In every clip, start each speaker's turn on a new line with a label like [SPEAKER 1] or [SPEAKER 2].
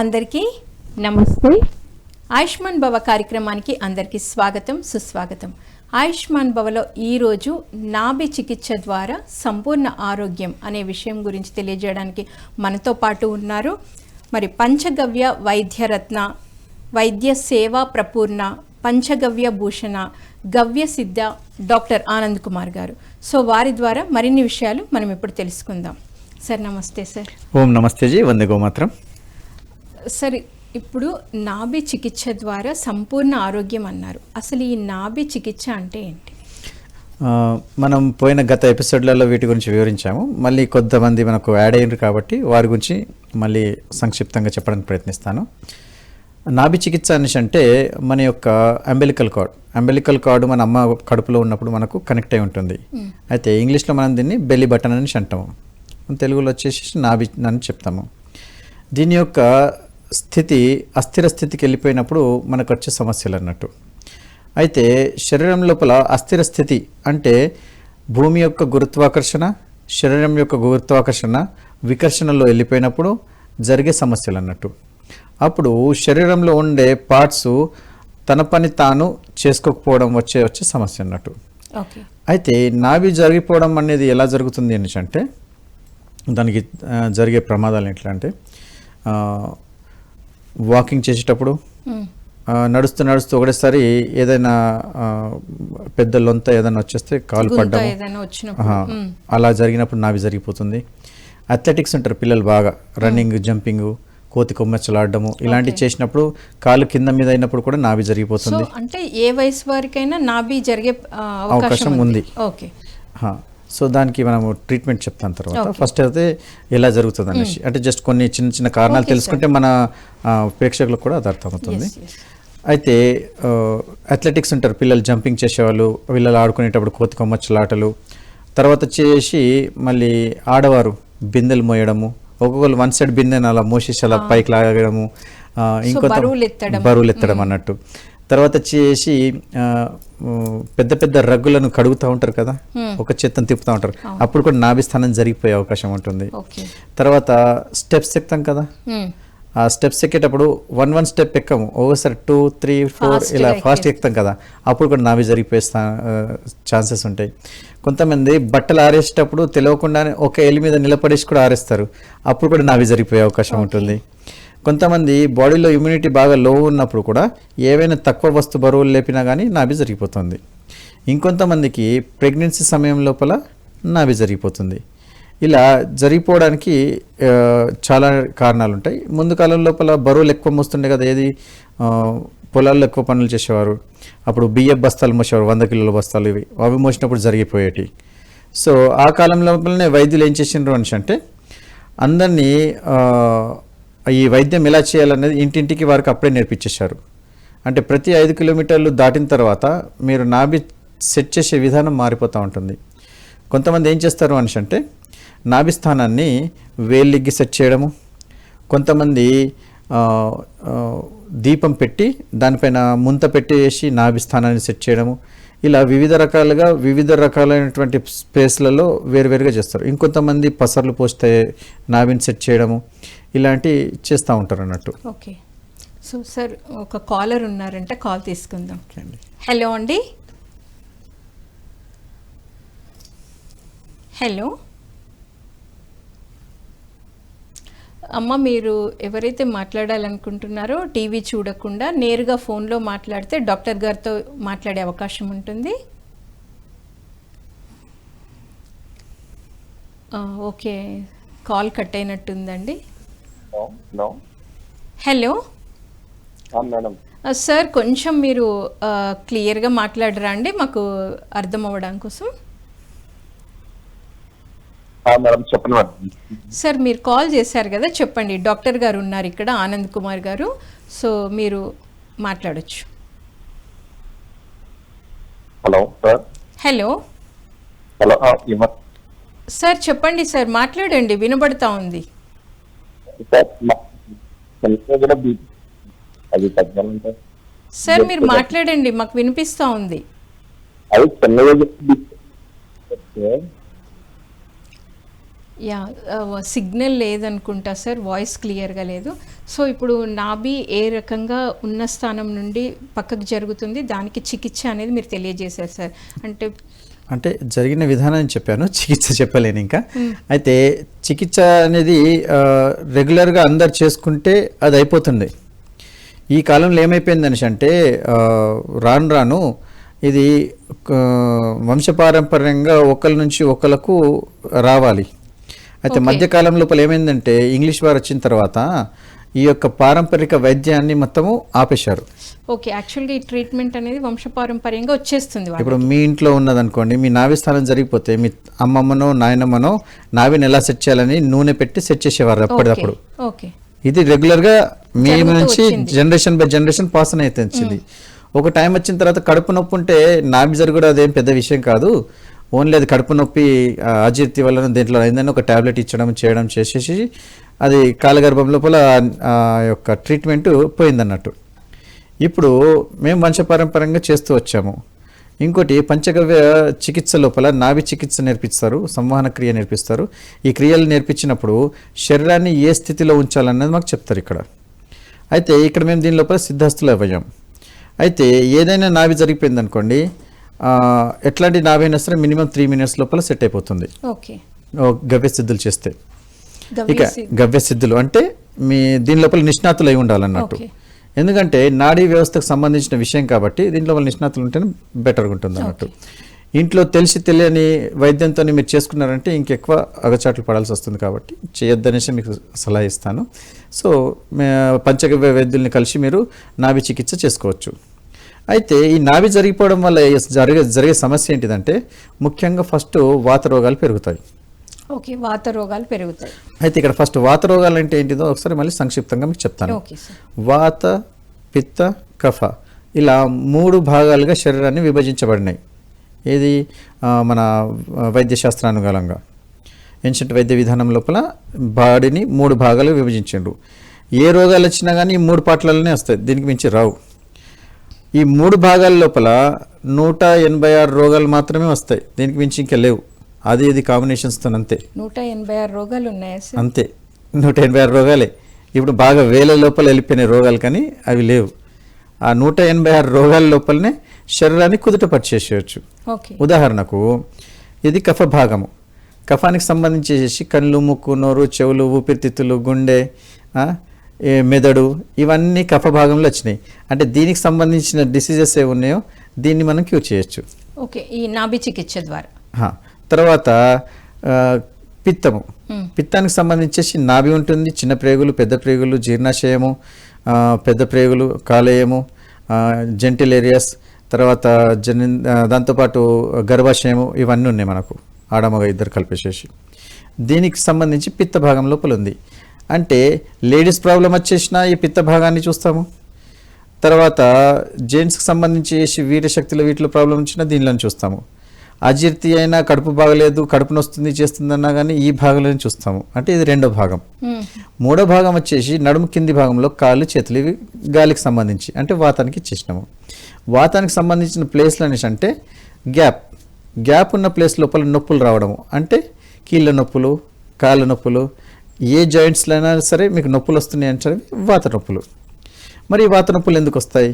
[SPEAKER 1] అందరికీ నమస్తే. ఆయుష్మాన్ భవ కార్యక్రమానికి అందరికీ స్వాగతం, సుస్వాగతం. ఆయుష్మాన్ భవలో ఈరోజు నాభి చికిత్స ద్వారా సంపూర్ణ ఆరోగ్యం అనే విషయం గురించి తెలియజేయడానికి మనతో పాటు ఉన్నారు మరి పంచగవ్య వైద్యరత్న, వైద్య సేవా ప్రపూర్ణ, పంచగవ్య భూషణ, గవ్య సిద్ధ డాక్టర్ ఆనంద్ కుమార్ గారు. సో వారి ద్వారా మరిన్ని విషయాలు మనం ఇప్పుడు తెలుసుకుందాం. సార్ నమస్తే. సార్
[SPEAKER 2] ఓం నమస్తే జీ, వందే గోమాత్రం.
[SPEAKER 1] సార్ ఇప్పుడు నాభి చికిత్స ద్వారా సంపూర్ణ ఆరోగ్యం అన్నారు. అసలు ఈ నాభి చికిత్స అంటే ఏంటి?
[SPEAKER 2] మనం పోయిన గత ఎపిసోడ్లలో వీటి గురించి వివరించాము. మళ్ళీ కొంతమంది మనకు యాడ్ అయ్యారు కాబట్టి వారి గురించి మళ్ళీ సంక్షిప్తంగా చెప్పడానికి ప్రయత్నిస్తాను. నాభి చికిత్స అనేసి అంటే మన యొక్క అంబెలికల్ కార్డు మన అమ్మ కడుపులో ఉన్నప్పుడు మనకు కనెక్ట్ అయి ఉంటుంది. అయితే ఇంగ్లీష్లో మనం దీన్ని బెల్లీ బటన్ అనేసి అంటాము, తెలుగులో వచ్చేసి నాభి అని చెప్తాము. దీని యొక్క స్థితి అస్థిర స్థితికి వెళ్ళిపోయినప్పుడు మనకు వచ్చే సమస్యలు అన్నట్టు. అయితే శరీరం లోపల అస్థిర స్థితి అంటే భూమి యొక్క గురుత్వాకర్షణ, శరీరం యొక్క గురుత్వాకర్షణ వికర్షణలో వెళ్ళిపోయినప్పుడు జరిగే సమస్యలు అన్నట్టు. అప్పుడు శరీరంలో ఉండే పార్ట్స్ తన పని తాను చేసుకోకపోవడం వచ్చే సమస్య అన్నట్టు. అయితే నాభి జరిగిపోవడం అనేది ఎలా జరుగుతుంది అంటే దానికి జరిగే ప్రమాదాలు ఎట్లా అంటే వాకింగ్ చేసేటప్పుడు నడుస్తూ ఒకటేసారి ఏదైనా పెద్ద లొంత ఏదైనా వచ్చేస్తే కాలు పడ్డం, అలా జరిగినప్పుడు నాభి జరిగిపోతుంది. అథ్లెటిక్స్ ఉంటారు పిల్లలు, బాగా రన్నింగ్, జంపింగ్, కోతి కొమ్మెచ్చలాడము ఇలాంటివి చేసినప్పుడు కాలు కింద మీద అయినప్పుడు కూడా నాభి జరిగిపోతుంది.
[SPEAKER 1] అంటే ఏ వయసు వారికైనా నాభి జరిగే అవకాశం ఉంది.
[SPEAKER 2] సో దానికి మనము ట్రీట్మెంట్ చెప్తాను తర్వాత. ఫస్ట్ అయితే ఎలా జరుగుతుంది అనేసి అంటే జస్ట్ కొన్ని చిన్న కారణాలు తెలుసుకుంటే మన ప్రేక్షకులకు కూడా అది అర్థమవుతుంది. అయితే అథ్లెటిక్స్ ఉంటారు పిల్లలు, జంపింగ్ చేసేవాళ్ళు, పిల్లలు ఆడుకునేటప్పుడు కోతి కొమ్మచ్చలాటలు, తర్వాత చేసి మళ్ళీ ఆడవారు బిందెలు మోయడము, ఒక్కొక్కరు వన్ సైడ్ బిందెను అలా మోసేసి అలా పైకి లాగడము, ఇంకొంత బరువులు ఎత్తడం అన్నట్టు. తర్వాత చేసి పెద్ద పెద్ద రగ్గులను కడుగుతూ ఉంటారు కదా, ఒక చెత్తను తిప్పుతూ ఉంటారు, అప్పుడు కూడా నాభి స్థానం జరిగిపోయే అవకాశం ఉంటుంది. తర్వాత స్టెప్స్ ఎక్కుతాం కదా, ఆ స్టెప్స్ ఎక్కేటప్పుడు వన్ స్టెప్ ఎక్కము, ఒకసారి 2, 3, 4 ఇలా ఫాస్ట్ ఎక్కుతాం కదా, అప్పుడు కూడా నాభి జరిగిపోయే ఛాన్సెస్ ఉంటాయి. కొంతమంది బట్టలు ఆరేసేటప్పుడు తెలియకుండానే ఒక ఎలి మీద నిలబడేసి కూడా ఆరేస్తారు, అప్పుడు కూడా నాభి జరిగిపోయే అవకాశం ఉంటుంది. కొంతమంది బాడీలో ఇమ్యూనిటీ బాగా లో ఉన్నప్పుడు కూడా ఏవైనా తక్కువ బరువులు లేపినా కానీ నాభి జరిగిపోతుంది. ఇంకొంతమందికి ప్రెగ్నెన్సీ సమయం లోపల నాభి జరిగిపోతుంది. ఇలా జరిగిపోవడానికి చాలా కారణాలు ఉంటాయి. ముందు కాలం లోపల బరువులు ఎక్కువ మోస్తుండే కదా, ఏది పొలాల్లో ఎక్కువ పనులు చేసేవారు, అప్పుడు బియ్యం బస్తాలు మోసేవారు, 100 కిలోల బస్తాలు, అవి మోసినప్పుడు జరిగిపోయేటి. సో ఆ కాలం లోపలనే వైద్యులు ఏం చేసిండ్రు అంటే అందరినీ ఈ వైద్యం ఎలా చేయాలనేది ఇంటింటికి వారికి అప్పుడే నేర్పించేశారు. అంటే ప్రతి 5 కిలోమీటర్లు దాటిన తర్వాత మీరు నాభి సెట్ చేసే విధానం మారిపోతూ ఉంటుంది. కొంతమంది ఏం చేస్తారు అంటే నాభి స్థానాన్ని వేలిగ్గి సెట్ చేయడము, కొంతమంది దీపం పెట్టి దానిపైన ముంత పెట్టేసి నాభి స్థానాన్ని సెట్ చేయడము, ఇలా వివిధ రకాలైనటువంటి స్పేస్లలో వేరువేరుగా చేస్తారు. ఇంకొంతమంది పసర్లు పోస్తే నాభిని సెట్ చేయడము, ఇలాంటి చేస్తూ ఉంటారు అన్నట్టు.
[SPEAKER 1] ఓకే. సో సార్ ఒక కాలర్ ఉన్నారంటే కాల్ తీసుకుందాం. హలో అండి. హలో అమ్మ, మీరు ఎవరైతే మాట్లాడాలనుకుంటున్నారో టీవీ చూడకుండా నేరుగా ఫోన్లో మాట్లాడితే డాక్టర్ గారితో మాట్లాడే అవకాశం ఉంటుంది. ఓకే, కాల్ కట్ అయినట్టుందండి. హలో సార్, కొంచెం మీరు క్లియర్గా మాట్లాడరా అండి, మాకు అర్థం అవ్వడం కోసం. సార్ మీరు కాల్ చేశారు కదా, చెప్పండి. డాక్టర్ గారు ఉన్నారు ఇక్కడ, ఆనంద్ కుమార్ గారు, సో మీరు మాట్లాడొచ్చు. హలో సార్, చెప్పండి సార్, మాట్లాడండి, వినబడతా ఉంది. సార్ మీరు మాట్లాడండి, మాకు వినిపిస్తూ ఉంది. యా సిగ్నల్ లేదనుకుంటా సార్, వాయిస్ క్లియర్గా లేదు. సో ఇప్పుడు నాభి ఏ రకంగా ఉన్న స్థానం నుండి పక్కకు జరుగుతుంది, దానికి చికిత్స అనేది మీరు తెలియజేశారు సార్. అంటే
[SPEAKER 2] జరిగిన విధానం చెప్పాను, చికిత్స చెప్పలేను ఇంకా. అయితే చికిత్స అనేది రెగ్యులర్గా అందరు చేసుకుంటే అది అయిపోతుంది. ఈ కాలంలో ఏమైపోయిందనేసి అంటే రాను రాను ఇది వంశపారంపర్యంగా ఒకరి నుంచి ఒకరికి రావాలి. అయితే మధ్యకాలం లోపల ఏమైందంటే ఇంగ్లీష్ వారు వచ్చిన తర్వాత ఈ యొక్క పారంపరిక వైద్యాన్ని మొత్తము ఆపేశారు.
[SPEAKER 1] ఓకే, యాక్చువల్గా ఈ ట్రీట్మెంట్ అనేది వంశపారంపర్యంగా వచ్చేస్తుంది.
[SPEAKER 2] ఇప్పుడు మీ ఇంట్లో ఉన్నదనుకోండి, మీ నాభి స్థానం జరిగిపోతే మీ అమ్మమ్మనో నాయనమ్మనో నాభిని ఎలా సెట్ చేయాలని నూనె పెట్టి సెట్ చేసేవారు అప్పటికప్పుడు.
[SPEAKER 1] ఓకే,
[SPEAKER 2] ఇది రెగ్యులర్గా మీ నుంచి జనరేషన్ బై జనరేషన్ పాస్ అయితే వచ్చింది. ఒక టైం వచ్చిన తర్వాత కడుపు నొప్పి ఉంటే నాభి జరుగుడు అదేం పెద్ద విషయం కాదు, ఓన్లీ అది కడుపు నొప్పి అజీర్తి వల్ల దేంట్లో అయిందని ఒక ట్యాబ్లెట్ ఇచ్చడం చేయడం చేసేసి అది కాలగర్భం లోపల ఆ యొక్క ట్రీట్మెంట్ పోయిందన్నట్టు. ఇప్పుడు మేము వంశపారంపర్యంగా చేస్తూ వచ్చాము. ఇంకోటి పంచగవ్య చికిత్స లోపల నాభి చికిత్స నేర్పిస్తారు, సంవహన క్రియ నేర్పిస్తారు. ఈ క్రియలు నేర్పించినప్పుడు శరీరాన్ని ఏ స్థితిలో ఉంచాలన్నది మాకు చెప్తారు ఇక్కడ. అయితే ఇక్కడ మేము దీని లోపల సిద్ధస్తులు అవ్వయాం. అయితే ఏదైనా నాభి జరిగిపోయింది అనుకోండి, ఎట్లాంటి నాభి అయినా సరే మినిమం 3 minutes లోపల సెట్ అయిపోతుంది.
[SPEAKER 1] ఓకే,
[SPEAKER 2] గవ్య సిద్ధులు చేస్తే. ఇక గవ్య సిద్ధులు అంటే మీ దీని లోపల నిష్ణాతులు అయి ఉండాలన్నట్టు. ఎందుకంటే నాడీ వ్యవస్థకు సంబంధించిన విషయం కాబట్టి దీంట్లో వాళ్ళు నిష్ణాతులు ఉంటేనే బెటర్గా ఉంటుంది అన్నట్టు. ఇంట్లో తెలియని వైద్యంతో మీరు చేసుకున్నారంటే ఇంకెక్కువ అగచాట్లు పడాల్సి వస్తుంది. కాబట్టి చేయొద్దనేసి మీకు సలహా ఇస్తాను. సో పంచగవ్య వైద్యుల్ని కలిసి మీరు నాభి చికిత్స చేసుకోవచ్చు. అయితే ఈ నాభి జరిగిపోవడం వల్ల జరిగే సమస్య ఏంటిదంటే ముఖ్యంగా ఫస్ట్ వాత రోగాలు పెరుగుతాయి.
[SPEAKER 1] ఓకే, వాత రోగాలు పెరుగుతాయి.
[SPEAKER 2] అయితే ఇక్కడ ఫస్ట్ వాత రోగాలు అంటే ఏంటిదో ఒకసారి మళ్ళీ సంక్షిప్తంగా మీకు చెప్తాను. వాత, పిత్త, కఫ ఇలా 3 భాగాలుగా శరీరాన్ని విభజించబడినాయి. ఏది మన వైద్యశాస్త్రానుగుణంగా ఏన్షియంట్ వైద్య విధానం లోపల బాడీని 3 భాగాలు విభజించిండ్రు. ఏ రోగాలు వచ్చినా కానీ ఈ 3 పార్ట్లలోనే వస్తాయి, దీనికి మించి రావు. ఈ 3 భాగాల లోపల 186 రోగాలు మాత్రమే వస్తాయి, దీనికి మించి ఇంకా లేవు. అది ఇది కాంబినేషన్స్తో అంతే.
[SPEAKER 1] 186 రోగాలు ఉన్నాయా సార్?
[SPEAKER 2] అంతే, 186 రోగాలే. ఇప్పుడు బాగా వేల లోపల వెళ్ళిపోయిన రోగాలు కానీ అవి లేవు. ఆ 186 రోగాల లోపలనే శరీరాన్ని కుదుటపరిచేసేయచ్చు. ఉదాహరణకు ఇది కఫ భాగము. కఫానికి సంబంధించేసి కళ్ళు, ముక్కు, నోరు, చెవులు, ఊపిరితిత్తులు, గుండె, మెదడు ఇవన్నీ కఫ భాగంలో వచ్చినాయి. అంటే దీనికి సంబంధించిన డిసీజెస్ ఏ ఉన్నాయో దీన్ని మనం క్యూర్ చేయొచ్చు.
[SPEAKER 1] ఓకే, ఈ నాభి చికిత్స ద్వారా.
[SPEAKER 2] తర్వాత పిత్తము. పిత్తానికి సంబంధించేసి నాభి ఉంటుంది, చిన్న ప్రేగులు, పెద్ద ప్రేగులు, జీర్ణాశయము, పెద్ద ప్రేగులు, కాలేయము, జెంటిల్ ఏరియాస్, తర్వాత దాంతోపాటు గర్భాశయము, ఇవన్నీ ఉన్నాయి మనకు ఆడమగ ఇద్దరు కలిపేసేసి. దీనికి సంబంధించి పిత్త భాగం లోపల ఉంది. అంటే లేడీస్ ప్రాబ్లం వచ్చేసినా ఈ పిత్త భాగాన్ని చూస్తాము. తర్వాత జెంట్స్కి సంబంధించి వీర్యశక్తిలో వీటిలో ప్రాబ్లం వచ్చినా దీనిలో చూస్తాము. అజీర్తి అయినా, కడుపు బాగలేదు, కడుపు నొస్తుంది చేస్తుందన్నా కానీ ఈ భాగంలోనే చూస్తాము. అంటే ఇది 2వ భాగం. 3వ భాగం వచ్చేసి నడుము కింది భాగంలో కాళ్ళు, చేతులు, ఇవి గాలికి సంబంధించి అంటే వాతానికి ఇచ్చేసినాము. వాతానికి సంబంధించిన ప్లేస్లు అనేసి అంటే గ్యాప్ ఉన్న ప్లేస్ లోపల నొప్పులు రావడము, అంటే కీళ్ళ నొప్పులు, కాళ్ళ నొప్పులు, ఏ జాయింట్స్లో అయినా సరే మీకు నొప్పులు వస్తున్నాయి అంటే వాత నొప్పులు. మరి ఈ వాత నొప్పులు ఎందుకు వస్తాయి?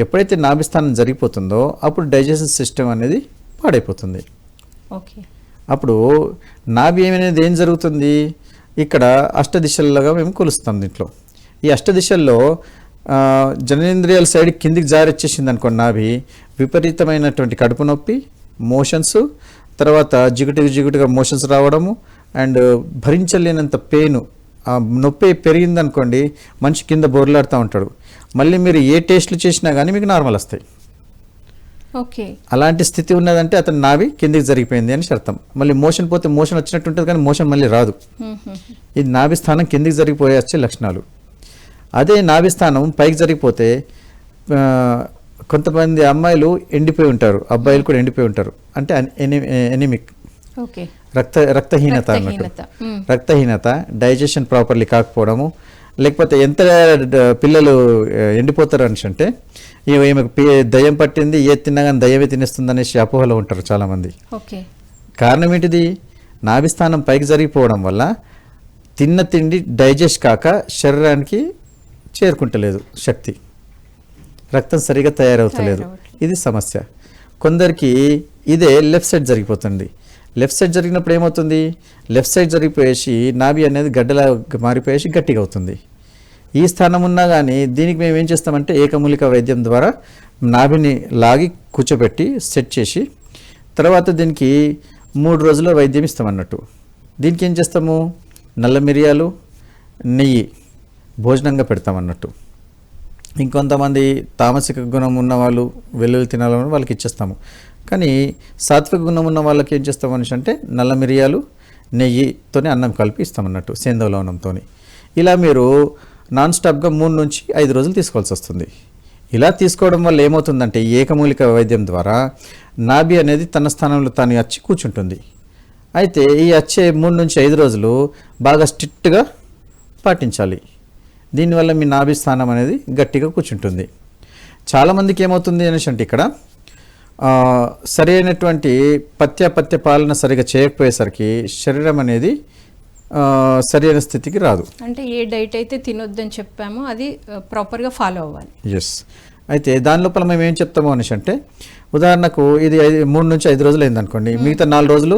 [SPEAKER 2] ఎప్పుడైతే నాభిస్థానం జరిగిపోతుందో అప్పుడు డైజెషన్ సిస్టమ్ అనేది పాడైపోతుంది.
[SPEAKER 1] ఓకే,
[SPEAKER 2] అప్పుడు నాభి అనేది ఏం జరుగుతుంది, ఇక్కడ అష్టదిశలుగా మేము కొలుస్తాం. దీంట్లో ఈ అష్టదిశల్లో జననేంద్రియాల సైడ్ కిందికి జారొచ్చేసింది అనుకోండి నాభి, విపరీతమైనటువంటి కడుపు నొప్పి, మోషన్స్, తర్వాత జిగుటుగా మోషన్స్ రావడము, అండ్ భరించలేనంత పెయిన్, ఆ నొప్పి పెరిగిందనుకోండి మనిషి కింద బోర్లాడుతూ ఉంటాడు. మళ్ళీ మీరు ఏ టేస్ట్లు చేసినా కానీ మీకు నార్మల్ వస్తాయి.
[SPEAKER 1] ఓకే,
[SPEAKER 2] అలాంటి స్థితి ఉన్నదంటే అతను నాభి కిందికి జరిగిపోయింది అని అర్థం. మళ్ళీ మోషన్ పోతే మోషన్ వచ్చినట్టు ఉంటుంది కానీ మోషన్ మళ్ళీ రాదు. ఇది నాభి స్థానం కిందికి జరిగిపోయే వచ్చే లక్షణాలు. అదే నాభి స్థానం పైకి జరిగిపోతే కొంతమంది అమ్మాయిలు ఎండిపోయి ఉంటారు, అబ్బాయిలు కూడా ఎండిపోయి ఉంటారు. అంటే ఎనిమిక్, రక్తహీనత అన్నట్టు. రక్తహీనత, డైజెషన్ ప్రాపర్లీ కాకపోవడము, లేకపోతే ఎంత పిల్లలు ఎండిపోతారు అనేసి అంటే ఈమెకు దయ్యం పట్టింది, ఏ తిన్నా కానీ దయ్యమే తినేస్తుంది అనేసి అపోహలో ఉంటారు చాలామంది.
[SPEAKER 1] ఓకే,
[SPEAKER 2] కారణం ఏంటిది? నాభిస్థానం పైకి జరిగిపోవడం వల్ల తిన్న తిండి డైజెస్ట్ కాక శరీరానికి చేరుకుంటలేదు శక్తి, రక్తం సరిగా తయారవుతలేదు. ఇది సమస్య. కొందరికి ఇదే లెఫ్ట్ సైడ్ జరిగిపోతుంది. లెఫ్ట్ సైడ్ జరిగినప్పుడు ఏమవుతుంది, లెఫ్ట్ సైడ్ జరిగిపోయేసి నాభి అనేది గడ్డలా మారిపోయేసి గట్టిగా అవుతుంది. ఈ స్థానం ఉన్నా కానీ దీనికి మేము ఏం చేస్తామంటే ఏకమూలిక వైద్యం ద్వారా నాభిని లాగి కూర్చోబెట్టి సెట్ చేసి తర్వాత దీనికి 3 రోజుల వైద్యం ఇస్తామన్నట్టు. దీనికి ఏం చేస్తాము, నల్ల మిరియాలు, నెయ్యి భోజనంగా పెడతామన్నట్టు. ఇంకొంతమంది తామసిక గుణం ఉన్న వాళ్ళు వెల్లుల్లి తినాలని వాళ్ళకి ఇచ్చేస్తాము. కానీ సాత్విక గుణం ఉన్న వాళ్ళకి ఏం చేస్తాం అనేసి అంటే నల్ల మిరియాలు నెయ్యితోనే అన్నం కలిపి ఇస్తామన్నట్టు, సేందవ లవణంతో. ఇలా మీరు నాన్ స్టాప్గా 3 నుంచి 5 రోజులు తీసుకోవాల్సి వస్తుంది. ఇలా తీసుకోవడం వల్ల ఏమవుతుందంటే ఏకమూలిక వైద్యం ద్వారా నాభి అనేది తన స్థానంలో తాను వచ్చి కూర్చుంటుంది. అయితే ఈ వచ్చే 3 నుంచి 5 రోజులు బాగా స్ట్రిక్ట్గా పాటించాలి. దీనివల్ల మీ నాభి స్థానం అనేది గట్టిగా కూర్చుంటుంది. చాలామందికి ఏమవుతుంది అనేసి అంటే ఇక్కడ సరి అయినటువంటి పథ్య పాలన సరిగా చేయకపోయేసరికి శరీరం అనేది సరైన స్థితికి రాదు.
[SPEAKER 1] అంటే ఏ డైట్ అయితే తినొద్దని చెప్పామో అది ప్రాపర్గా ఫాలో అవ్వాలి.
[SPEAKER 2] ఎస్. అయితే దాని లోపల మేము ఏం చెప్తాము అనేసి అంటే ఉదాహరణకు ఇది 3 నుంచి 5 రోజులు అయిందనుకోండి, మిగతా 4 రోజులు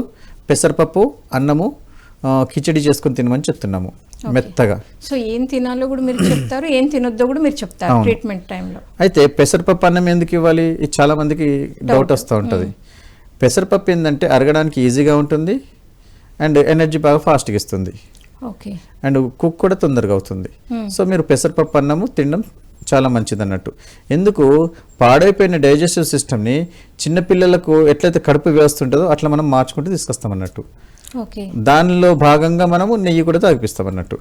[SPEAKER 2] పెసరపప్పు, అన్నము, కిచడి చేసుకుని తినమని చెప్తున్నాము మెత్తగా.
[SPEAKER 1] సో ఏం తినాలో కూడా మీరు చెప్తారు, ఏం తినొద్దో కూడా మీరు చెప్తారు ట్రీట్మెంట్ టైంలో.
[SPEAKER 2] అయితే పెసరపప్పు అన్నం ఎందుకు ఇవ్వాలి, ఇది చాలా మందికి డౌట్ వస్తూ ఉంటుంది. పెసరపప్పు ఏంటంటే అరగడానికి ఈజీగా ఉంటుంది అండ్ ఎనర్జీ బాగా ఫాస్ట్గా ఇస్తుంది.
[SPEAKER 1] ఓకే.
[SPEAKER 2] అండ్ కుక్ కూడా తొందరగా అవుతుంది. సో మీరు పెసరపప్పు అన్నము తినడం చాలా మంచిది అన్నట్టు. ఎందుకు, పాడైపోయిన డైజెస్టివ్ సిస్టమ్ని చిన్నపిల్లలకు ఎట్లయితే కడుపు వ్యవస్థ ఉంటుందో అట్లా మనం మార్చుకుంటూ తీసుకొస్తాం అన్నట్టు. దానిలో భాగంగా మనము నెయ్యి కూడా తాగిపిస్తాం అన్నట్టు.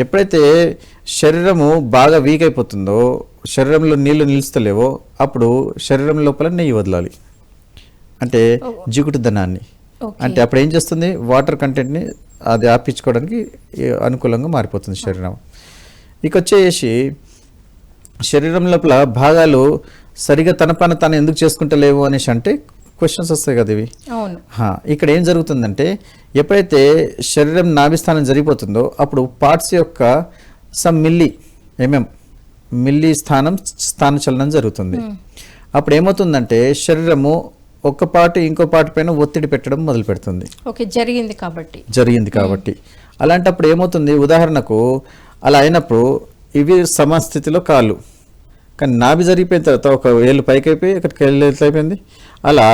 [SPEAKER 2] ఎప్పుడైతే శరీరము బాగా వీక్ అయిపోతుందో, శరీరంలో నీళ్లు నిలుస్తలేవో, అప్పుడు శరీరం లోపల నెయ్యి వదలాలి, అంటే జిగుటు ధనాన్ని. అంటే అప్పుడు ఏం చేస్తుంది, వాటర్ కంటెంట్ని అది ఆపించుకోవడానికి అనుకూలంగా మారిపోతుంది శరీరం. ఇక వచ్చేసి శరీరం లోపల భాగాలు సరిగా తన పని తాను ఎందుకు చేసుకుంటలేవు అనేసి అంటే క్వశ్చన్స్ వస్తాయి కదా ఇవి. ఇక్కడ ఏం జరుగుతుందంటే ఎప్పుడైతే శరీరం నాభిస్థానం జరిగిపోతుందో అప్పుడు పార్ట్స్ యొక్క సమ్ మిల్లీ స్థాన చలనం జరుగుతుంది. అప్పుడు ఏమవుతుందంటే శరీరము ఒక పార్ట్ ఇంకో పార్ట్ పైన ఒత్తిడి పెట్టడం మొదలు పెడుతుంది. జరిగింది కాబట్టి అలాంటప్పుడు ఏమవుతుంది, ఉదాహరణకు అలా అయినప్పుడు ఇవి సమస్థితిలో కాళ్ళు, కానీ నాభి జరిగిపోయిన తర్వాత ఒక ఏళ్ళు పైకి అయిపోయి ఇక్కడికి ఏళ్ళు అయిపోయింది. అలా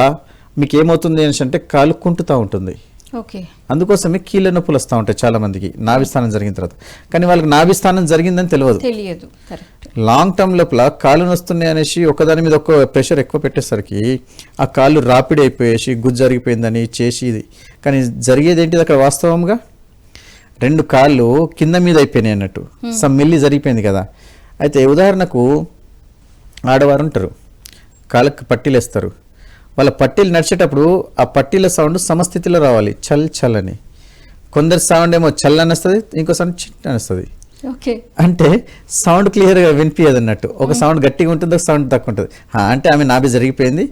[SPEAKER 2] మీకు ఏమవుతుంది అంటే కాలు కుంటుతూ ఉంటుంది. అందుకోసమే కీళ్ళ నొప్పులు వస్తూ ఉంటాయి చాలా మందికి నాభిస్థానం జరిగిన తర్వాత. కానీ వాళ్ళకి నాభిస్థానం జరిగిందని తెలియదు. లాంగ్ టర్మ్ లోపల కాళ్ళు నొస్తున్నాయి అనేసి ఒకదాని మీద ఒక ప్రెషర్ ఎక్కువ పెట్టేసరికి ఆ కాళ్ళు రాపిడి అయిపోయేసి గుజ్జు జరిగిపోయిందని చేసి ఇది. కానీ జరిగేది ఏంటిది అక్కడ వాస్తవంగా 2 కాళ్ళు కింద మీద అయిపోయినాయి అన్నట్టు, సమ్ మిల్లీ జరిగిపోయింది కదా. అయితే ఉదాహరణకు ఆడవారు ఉంటారు, కాళ్ళకి పట్టీలు వేస్తారు. వాళ్ళ పట్టీలు నడిచేటప్పుడు ఆ పట్టీల సౌండ్ సమస్థితిలో రావాలి, చల్ అని. కొందరి సౌండ్ ఏమో చల్ అని వస్తుంది, ఇంకో సౌండ్ చిట్ అని వస్తుంది. అంటే సౌండ్ క్లియర్గా వినిపించదు అన్నట్టు. ఒక సౌండ్ గట్టిగా ఉంటుంది, ఒక సౌండ్ తక్కువ ఉంటుంది. అంటే ఆమె నాభి జరిగిపోయింది,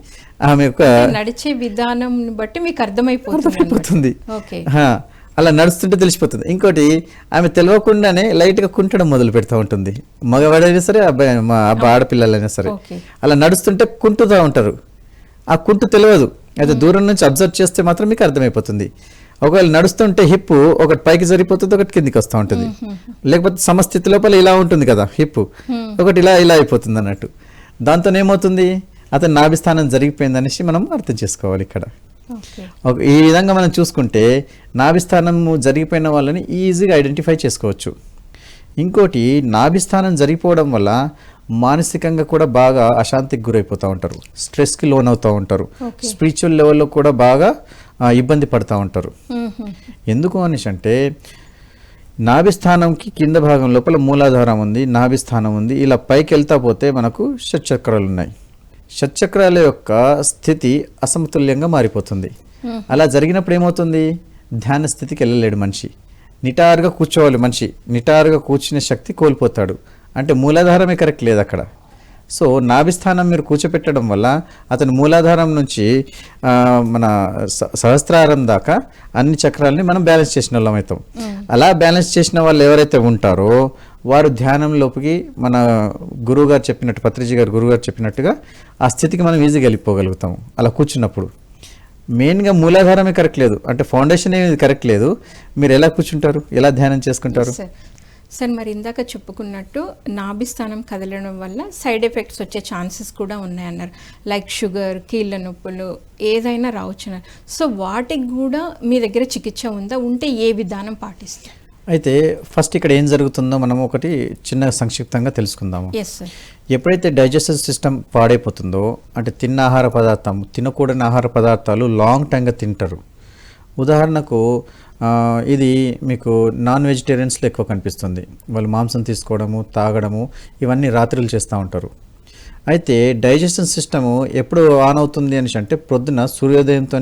[SPEAKER 2] ఆమె యొక్క
[SPEAKER 1] నడిచే విధానం బట్టి మీకు అర్థమైపోతుంది.
[SPEAKER 2] అలా నడుస్తుంటే తెలిసిపోతుంది. ఇంకోటి ఆమె తెలియకుండానే లైట్గా కుంటడం మొదలు పెడతా ఉంటుంది. మగవాడైనా సరే ఆడపిల్లలైనా సరే అలా నడుస్తుంటే కుంటుతూ ఉంటారు. ఆ కుంటు తెలియదు, అయితే దూరం నుంచి అబ్జర్వ్ చేస్తే మాత్రం మీకు అర్థమైపోతుంది. ఒకవేళ నడుస్తుంటే హిప్ ఒకటి పైకి సరిపోతుంది, ఒకటి కిందికి వస్తూ ఉంటుంది. లేకపోతే సమస్థితి లోపల ఇలా ఉంటుంది కదా హిప్, ఒకటి ఇలా అయిపోతుంది అన్నట్టు. దాంతో ఏమవుతుంది, అతను నాభిస్థానం జరిగిపోయింది అనేసి మనం అర్థం చేసుకోవాలి ఇక్కడ. ఈ విధంగా మనం చూసుకుంటే నాభిస్థానం జరిగిపోయిన వాళ్ళని ఈజీగా ఐడెంటిఫై చేసుకోవచ్చు. ఇంకోటి, నాభిస్థానం జరిగిపోవడం వల్ల మానసికంగా కూడా బాగా అశాంతికి గురైపోతూ ఉంటారు, స్ట్రెస్కి లోన్ అవుతూ ఉంటారు, స్పిరిచువల్ లెవెల్లో కూడా బాగా ఇబ్బంది పడుతూ ఉంటారు. ఎందుకు అనేసి అంటే నాభిస్థానంకి కింద భాగం లోపల మూలాధారం ఉంది, నాభిస్థానం ఉంది. ఇలా పైకి వెళ్తా పోతే మనకు షట్చక్రాలు ఉన్నాయి. షట్చక్రాల యొక్క స్థితి అసమతుల్యంగా మారిపోతుంది. అలా జరిగినప్పుడు ఏమవుతుంది, ధ్యాన స్థితికి వెళ్ళలేడు మనిషి. నిటారుగా కూర్చోవాలి మనిషి, నిటారుగా కూర్చునే శక్తి కోల్పోతాడు. అంటే మూలాధారమే కరెక్ట్ లేదు అక్కడ, సో నాభిస్థానం మీరు కూర్చోపెట్టడం వల్ల అతని మూలాధారం నుంచి మన సహస్రారం దాకా అన్ని చక్రాలని మనం బ్యాలెన్స్ చేసిన వాళ్ళం అవుతాం. అలా బ్యాలెన్స్ చేసిన వాళ్ళు ఎవరైతే ఉంటారో వారు ధ్యానంలోకి మన గురువుగారు చెప్పినట్టు, పత్రిజీ గారు గురువుగారు చెప్పినట్టుగా ఆ స్థితికి మనం ఈజీగా వెళ్ళిపోగలుగుతాం అలా కూర్చున్నప్పుడు. మెయిన్గా మూలాధారమే కరెక్ట్ లేదు, అంటే ఫౌండేషన్ ఏమి కరెక్ట్ లేదు, మీరు ఎలా కూర్చుంటారు, ఎలా ధ్యానం చేసుకుంటారు?
[SPEAKER 1] సార్ మరి ఇందాక చెప్పుకున్నట్టు నాభిస్థానం కదలడం వల్ల సైడ్ ఎఫెక్ట్స్ వచ్చే ఛాన్సెస్ కూడా ఉన్నాయన్నారు. లైక్ షుగర్, కీళ్ళ నొప్పులు ఏదైనా రావచ్చున్నారు. సో వాటికి కూడా మీ దగ్గర చికిత్స ఉందా? ఉంటే ఏ విధానం పాటిస్తారు?
[SPEAKER 2] అయితే ఫస్ట్ ఇక్కడ ఏం జరుగుతుందో మనం ఒకటి చిన్న సంక్షిప్తంగా తెలుసుకుందాము.
[SPEAKER 1] Yes sir.
[SPEAKER 2] ఎప్పుడైతే డైజెస్టివ్ సిస్టమ్ పాడైపోతుందో, అంటే తిన్న ఆహార పదార్థం, తినకూడని ఆహార పదార్థాలు లాంగ్ టైమ్గా తింటారు. ఉదాహరణకు ఇది మీకు నాన్ వెజిటేరియన్స్లో ఎక్కువ కనిపిస్తుంది. వాళ్ళు మాంసం తీసుకోవడము, తాగడము ఇవన్నీ రాత్రులు చేస్తూ ఉంటారు. అయితే డైజెషన్ సిస్టము ఎప్పుడు ఆన్ అవుతుంది అని అంటే ప్రొద్దున సూర్యోదయంతో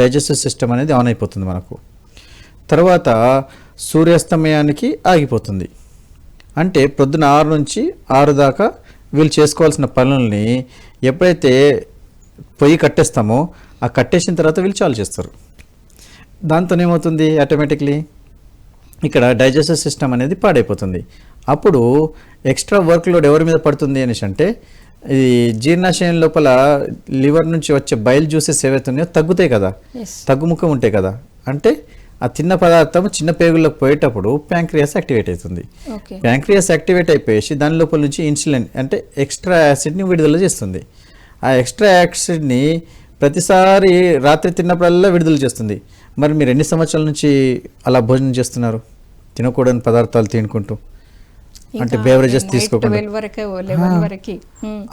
[SPEAKER 2] డైజెస్టివ్ సిస్టమ్ అనేది ఆన్ అయిపోతుంది మనకు. తర్వాత సూర్యాస్తమయానికి ఆగిపోతుంది. అంటే ప్రొద్దున 6 నుంచి 6 దాకా వీళ్ళు చేసుకోవాల్సిన పనులని ఎప్పుడైతే పొయ్యి కట్టేస్తామో ఆ కట్టేసిన తర్వాత వీళ్ళు చాలు చేస్తారు. దాంతో ఏమవుతుంది, ఆటోమేటిక్లీ ఇక్కడ డైజెస్టివ్ సిస్టమ్ అనేది పాడైపోతుంది. అప్పుడు ఎక్స్ట్రా వర్క్ లోడ్ ఎవరి మీద పడుతుంది అనేసి అంటే ఇది జీర్ణాశయం లోపల లివర్ నుంచి వచ్చే బైల్ జ్యూసెస్ ఏవైతున్నాయో తగ్గుతాయి కదా, తగ్గుముఖం ఉంటాయి కదా. అంటే ఆ తిన్న పదార్థం చిన్న పేగుల్లోకి పోయేటప్పుడు ప్యాంక్రియాస్ యాక్టివేట్ అవుతుంది. ప్యాంక్రియాస్ యాక్టివేట్ అయిపోయేసి దాని లోపల నుంచి ఇన్సులిన్ అంటే ఎక్స్ట్రా యాసిడ్ని విడుదల చేస్తుంది. ఆ ఎక్స్ట్రా యాసిడ్ని ప్రతిసారి రాత్రి తిన్నప్పుడల్లా విడుదల చేస్తుంది. మరి మీరు ఎన్ని సంవత్సరాల నుంచి అలా భోజనం చేస్తున్నారు, తినకూడని పదార్థాలు తినుకుంటూ, అంటే బేవరేజెస్ తీసుకోకుండా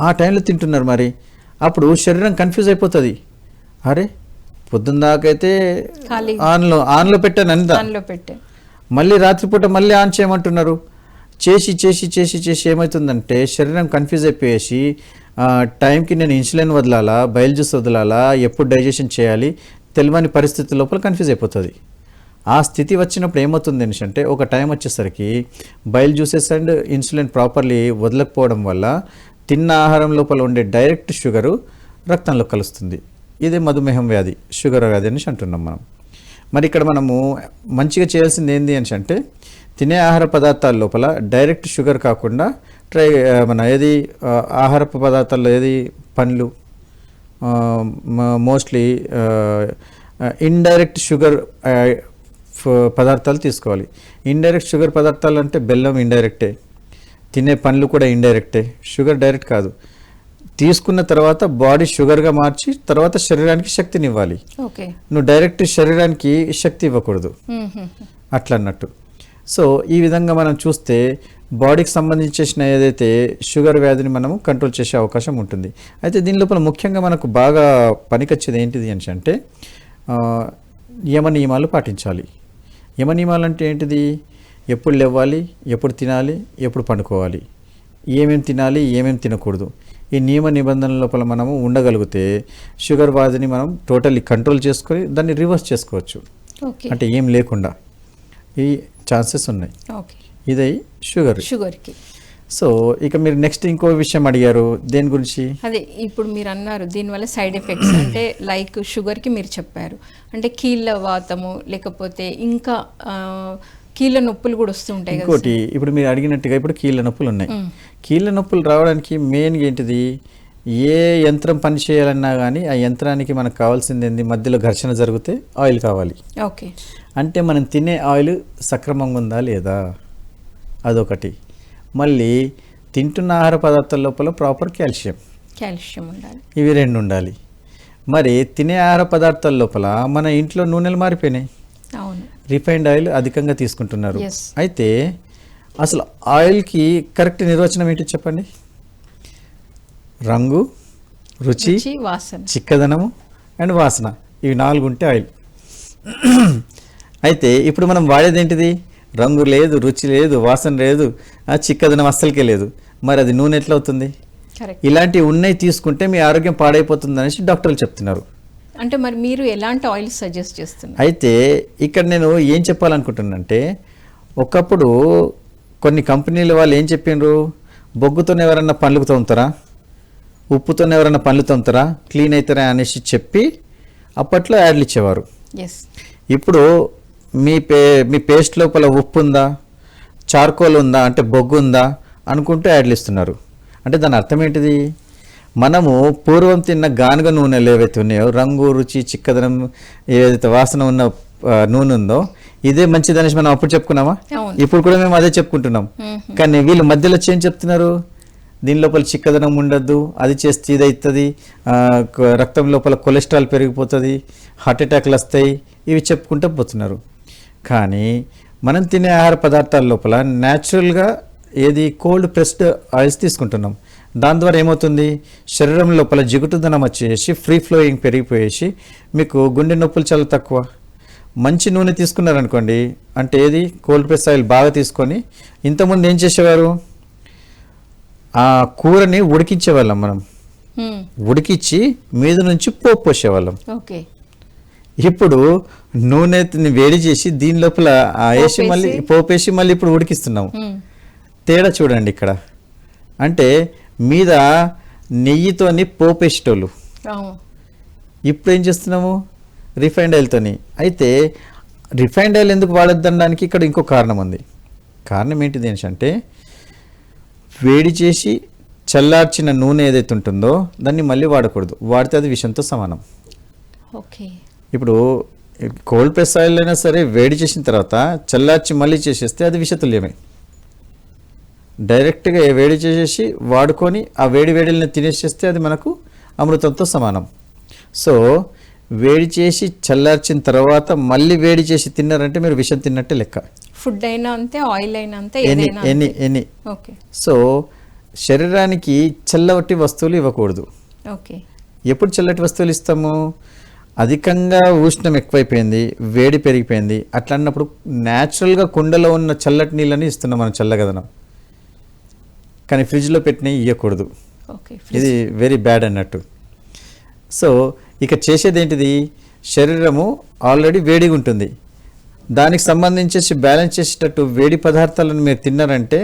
[SPEAKER 2] ఆ టైంలో తింటున్నారు. మరి అప్పుడు శరీరం కన్ఫ్యూజ్ అయిపోతుంది. అరే పొద్దున్న దాకైతే ఆన్లో పెట్టాను అంతా, మళ్ళీ రాత్రిపూట మళ్ళీ ఆన్ చేయమంటున్నారు. చేసి చేసి చేసి చేసి ఏమవుతుందంటే శరీరం కన్ఫ్యూజ్ అయిపోయేసి టైంకి నేను ఇన్సులిన్ వదలాలా, బయల్ జ్యూస్ వదలాలా, ఎప్పుడు డైజెషన్ చేయాలి తెలియని పరిస్థితి లోపల కన్ఫ్యూజ్ అయిపోతుంది. ఆ స్థితి వచ్చినప్పుడు ఏమవుతుంది అంటే ఒక టైం వచ్చేసరికి బయల్ జ్యూసెస్ అండ్ ఇన్సులిన్ ప్రాపర్లీ వదలకపోవడం వల్ల తిన్న ఆహారం లోపల ఉండే డైరెక్ట్ షుగరు రక్తంలో కలుస్తుంది. ఇదే మధుమేహం వ్యాధి, షుగర్ వ్యాధి అనేసి అంటున్నాం మనం. మరి ఇక్కడ మనము మంచిగా చేయాల్సింది ఏంటి అని అంటే తినే ఆహార పదార్థాల లోపల డైరెక్ట్ షుగర్ కాకుండా మన ఏది ఆహార పదార్థాల్లో ఏది పండ్లు, మోస్ట్లీ ఇండైరెక్ట్ షుగర్ పదార్థాలు తీసుకోవాలి. ఇండైరెక్ట్ షుగర్ పదార్థాలు అంటే బెల్లం ఇండైరెక్టే, తినే పండ్లు కూడా ఇండైరెక్టే, షుగర్ డైరెక్ట్ కాదు. తీసుకున్న తర్వాత బాడీ షుగర్గా మార్చి తర్వాత శరీరానికి శక్తిని ఇవ్వాలి. నువ్వు డైరెక్ట్ శరీరానికి శక్తి ఇవ్వకూడదు అట్లా అన్నట్టు. సో ఈ విధంగా మనం చూస్తే బాడీకి సంబంధించిన ఏదైతే షుగర్ వ్యాధిని మనము కంట్రోల్ చేసే అవకాశం ఉంటుంది. అయితే దీని లోపల ముఖ్యంగా మనకు బాగా పనికొచ్చేది ఏంటిది అని అంటే యమ నియమాలు పాటించాలి. యమ నియమాలు అంటే ఏంటిది, ఎప్పుడు లేవాలి, ఎప్పుడు తినాలి, ఎప్పుడు పండుకోవాలి, ఏమేమి తినాలి, ఏమేమి తినకూడదు, ఈ నియమ నిబంధనల లోపల మనము ఉండగలిగితే షుగర్ వ్యాధిని మనం టోటల్లీ కంట్రోల్ చేసుకొని దాన్ని రివర్స్ చేసుకోవచ్చు. అంటే ఏం లేకుండా ఈ ఛాన్సెస్ ఉన్నాయి. ఇదే షుగర్కి. సో ఇక మీరు నెక్స్ట్ ఇంకో విషయం అడిగారు, దేని గురించి?
[SPEAKER 1] అదే ఇప్పుడు మీరు అన్నారు దీనివల్ల సైడ్ ఎఫెక్ట్స్ అంటే లైక్ షుగర్కి మీరు చెప్పారు, అంటే కీళ్ళ వాతము లేకపోతే ఇంకా కీళ్ళ నొప్పులు కూడా వస్తూ ఉంటాయి.
[SPEAKER 2] ఇంకోటి ఇప్పుడు మీరు అడిగినట్టుగా ఇప్పుడు కీళ్ళ నొప్పులు ఉన్నాయి. కీళ్ళ నొప్పులు రావడానికి మెయిన్గా ఏంటిది, ఏ యంత్రం పని చేయాలన్నా కానీ ఆ యంత్రానికి మనకు కావాల్సింది ఏంది, మధ్యలో ఘర్షణ జరిగితే ఆయిల్ కావాలి.
[SPEAKER 1] ఓకే,
[SPEAKER 2] అంటే మనం తినే ఆయిల్ సక్రమంగా ఉందా లేదా అదొకటి. మళ్ళీ తింటున్న ఆహార పదార్థాల లోపల ప్రాపర్ కాల్షియం
[SPEAKER 1] ఉండాలి,
[SPEAKER 2] ఇవి 2 ఉండాలి. మరి తినే ఆహార పదార్థాల లోపల మన ఇంట్లో నూనెలు మారిపోయినాయి, రిఫైన్డ్ ఆయిల్ అధికంగా తీసుకుంటున్నారు. అయితే అసలు ఆయిల్కి కరెక్ట్ నిర్వచనం ఏంటి చెప్పండి? రంగు, రుచి,
[SPEAKER 1] వాసన,
[SPEAKER 2] చిక్కదనము అండ్ వాసన, ఇవి 4 ఉంటే ఆయిల్. అయితే ఇప్పుడు మనం వాడేది ఏంటిది, రంగు లేదు, రుచి లేదు, వాసన లేదు, చిక్కదనం అస్సలకే లేదు. మరి అది నూనె ఎట్లా అవుతుంది? ఇలాంటివి ఉన్నాయి తీసుకుంటే మీ ఆరోగ్యం పాడైపోతుంది అనేసి డాక్టర్లు చెప్తున్నారు.
[SPEAKER 1] అంటే మరి మీరు ఎలాంటి ఆయిల్ సజెస్ట్ చేస్తున్నారు?
[SPEAKER 2] అయితే ఇక్కడ నేను ఏం చెప్పాలనుకుంటున్నానంటే, ఒకప్పుడు కొన్ని కంపెనీల వాళ్ళు ఏం చెప్పిండ్రు, బొగ్గుతో ఎవరన్నా పండ్లు తోముతారా? ఉప్పుతో ఎవరైనా పనులు తోముతారా, క్లీన్ అవుతారా అనేసి చెప్పి అప్పట్లో యాడ్లు ఇచ్చేవారు.
[SPEAKER 1] ఎస్.
[SPEAKER 2] ఇప్పుడు మీ పేస్ట్ లోపల ఉప్పు ఉందా, చార్కోల్ ఉందా, అంటే బొగ్గు ఉందా అనుకుంటూ యాడ్లు ఇస్తున్నారు. అంటే దాని అర్థం ఏంటిది? మనము పూర్వం తిన్న గానుగ నూనెలు ఏవైతే ఉన్నాయో, రంగు, రుచి, చిక్కదనం, ఏదైతే వాసన ఉన్న నూనె ఉందో ఇదే మంచిది అనేసి మనం అప్పుడు చెప్పుకున్నామా? ఇప్పుడు కూడా మేము అదే చెప్పుకుంటున్నాం. కానీ వీళ్ళు మధ్యలో ఏం చెప్తున్నారు? దీని లోపల చిక్కదనం ఉండద్దు, అది చేస్తే ఇది అవుతుంది, రక్తం లోపల కొలెస్ట్రాల్ పెరిగిపోతుంది, హార్ట్ అటాక్లు వస్తాయి, ఇవి చెప్పుకుంటూ పోతున్నారు. కానీ మనం తినే ఆహార పదార్థాల లోపల న్యాచురల్గా ఏది కోల్డ్ ప్రెస్డ్ ఆయిల్స్ తీసుకుంటున్నాం. దాని ద్వారా ఏమవుతుంది? శరీరం లోపల జిగుటుదనం వచ్చేసి ఫ్రీ ఫ్లోయింగ్ పెరిగిపోయేసి మీకు గుండె నొప్పులు చాలా తక్కువ. మంచి నూనె తీసుకున్నారనుకోండి, అంటే ఏది కోల్డ్ ప్రెస్ ఆయిల్ బాగా తీసుకొని, ఇంతకుముందు ఏం చేసేవారు? ఆ కూరని ఉడికించేవాళ్ళం మనం, ఉడికించి మీద నుంచి పోపు పోసేవాళ్ళం.
[SPEAKER 1] ఓకే.
[SPEAKER 2] ఇప్పుడు నూనెని వేడి చేసి దీని లోపల వేసి మళ్ళీ పోపేసి మళ్ళీ ఇప్పుడు ఉడికిస్తున్నాము. తేడా చూడండి ఇక్కడ. అంటే మీద నెయ్యితోని పోపేసేటోళ్ళు, ఇప్పుడు ఏం చేస్తున్నాము? రిఫైండ్ ఆయిల్తోని. అయితే రిఫైండ్ ఆయిల్ ఎందుకు వాడొద్దనడానికి ఇక్కడ ఇంకో కారణం ఉంది. కారణం ఏంటిది అంటే, వేడి చేసి చల్లార్చిన నూనె ఏదైతే ఉంటుందో దాన్ని మళ్ళీ వాడకూడదు. వాడితే అది విషంతో సమానం.
[SPEAKER 1] ఓకే.
[SPEAKER 2] ఇప్పుడు కోల్డ్ ప్రెస్ ఆయిల్ అయినా సరే వేడి చేసిన తర్వాత చల్లార్చి మళ్ళీ చేసేస్తే అది విషతుల్యమే. డైరెక్ట్గా వేడి చేసేసి వాడుకొని ఆ వేడిని తినేసేస్తే అది మనకు అమృతంతో సమానం. సో వేడి చేసి చల్లార్చిన తర్వాత మళ్ళీ వేడి చేసి తిన్నారంటే మీరు విషం తిన్నట్టే లెక్క.
[SPEAKER 1] ఫుడ్ అయినా అంతే, ఆయిల్ అయినా అంతే,
[SPEAKER 2] ఎన్ని.
[SPEAKER 1] ఓకే.
[SPEAKER 2] సో శరీరానికి చల్లటి వస్తువులు ఇవ్వకూడదు.
[SPEAKER 1] ఓకే.
[SPEAKER 2] ఎప్పుడు చల్లటి వస్తువులు ఇస్తాము? అధికంగా ఉష్ణం ఎక్కువైపోయింది, వేడి పెరిగిపోయింది, అట్లా అన్నప్పుడు న్యాచురల్గా కుండలో ఉన్న చల్లటి నీళ్ళని ఇస్తున్నాం మనం, చల్లగదనం. కానీ ఫ్రిడ్జ్లో పెట్టినవి ఇవ్వకూడదు. ఇది వెరీ బ్యాడ్ అన్నట్టు. సో ఇక చేసేది ఏంటిది? శరీరము ఆల్రెడీ వేడిగా ఉంటుంది, దానికి సంబంధించేసి బ్యాలెన్స్ చేసేటట్టు వేడి పదార్థాలను మీరు తిన్నారంటే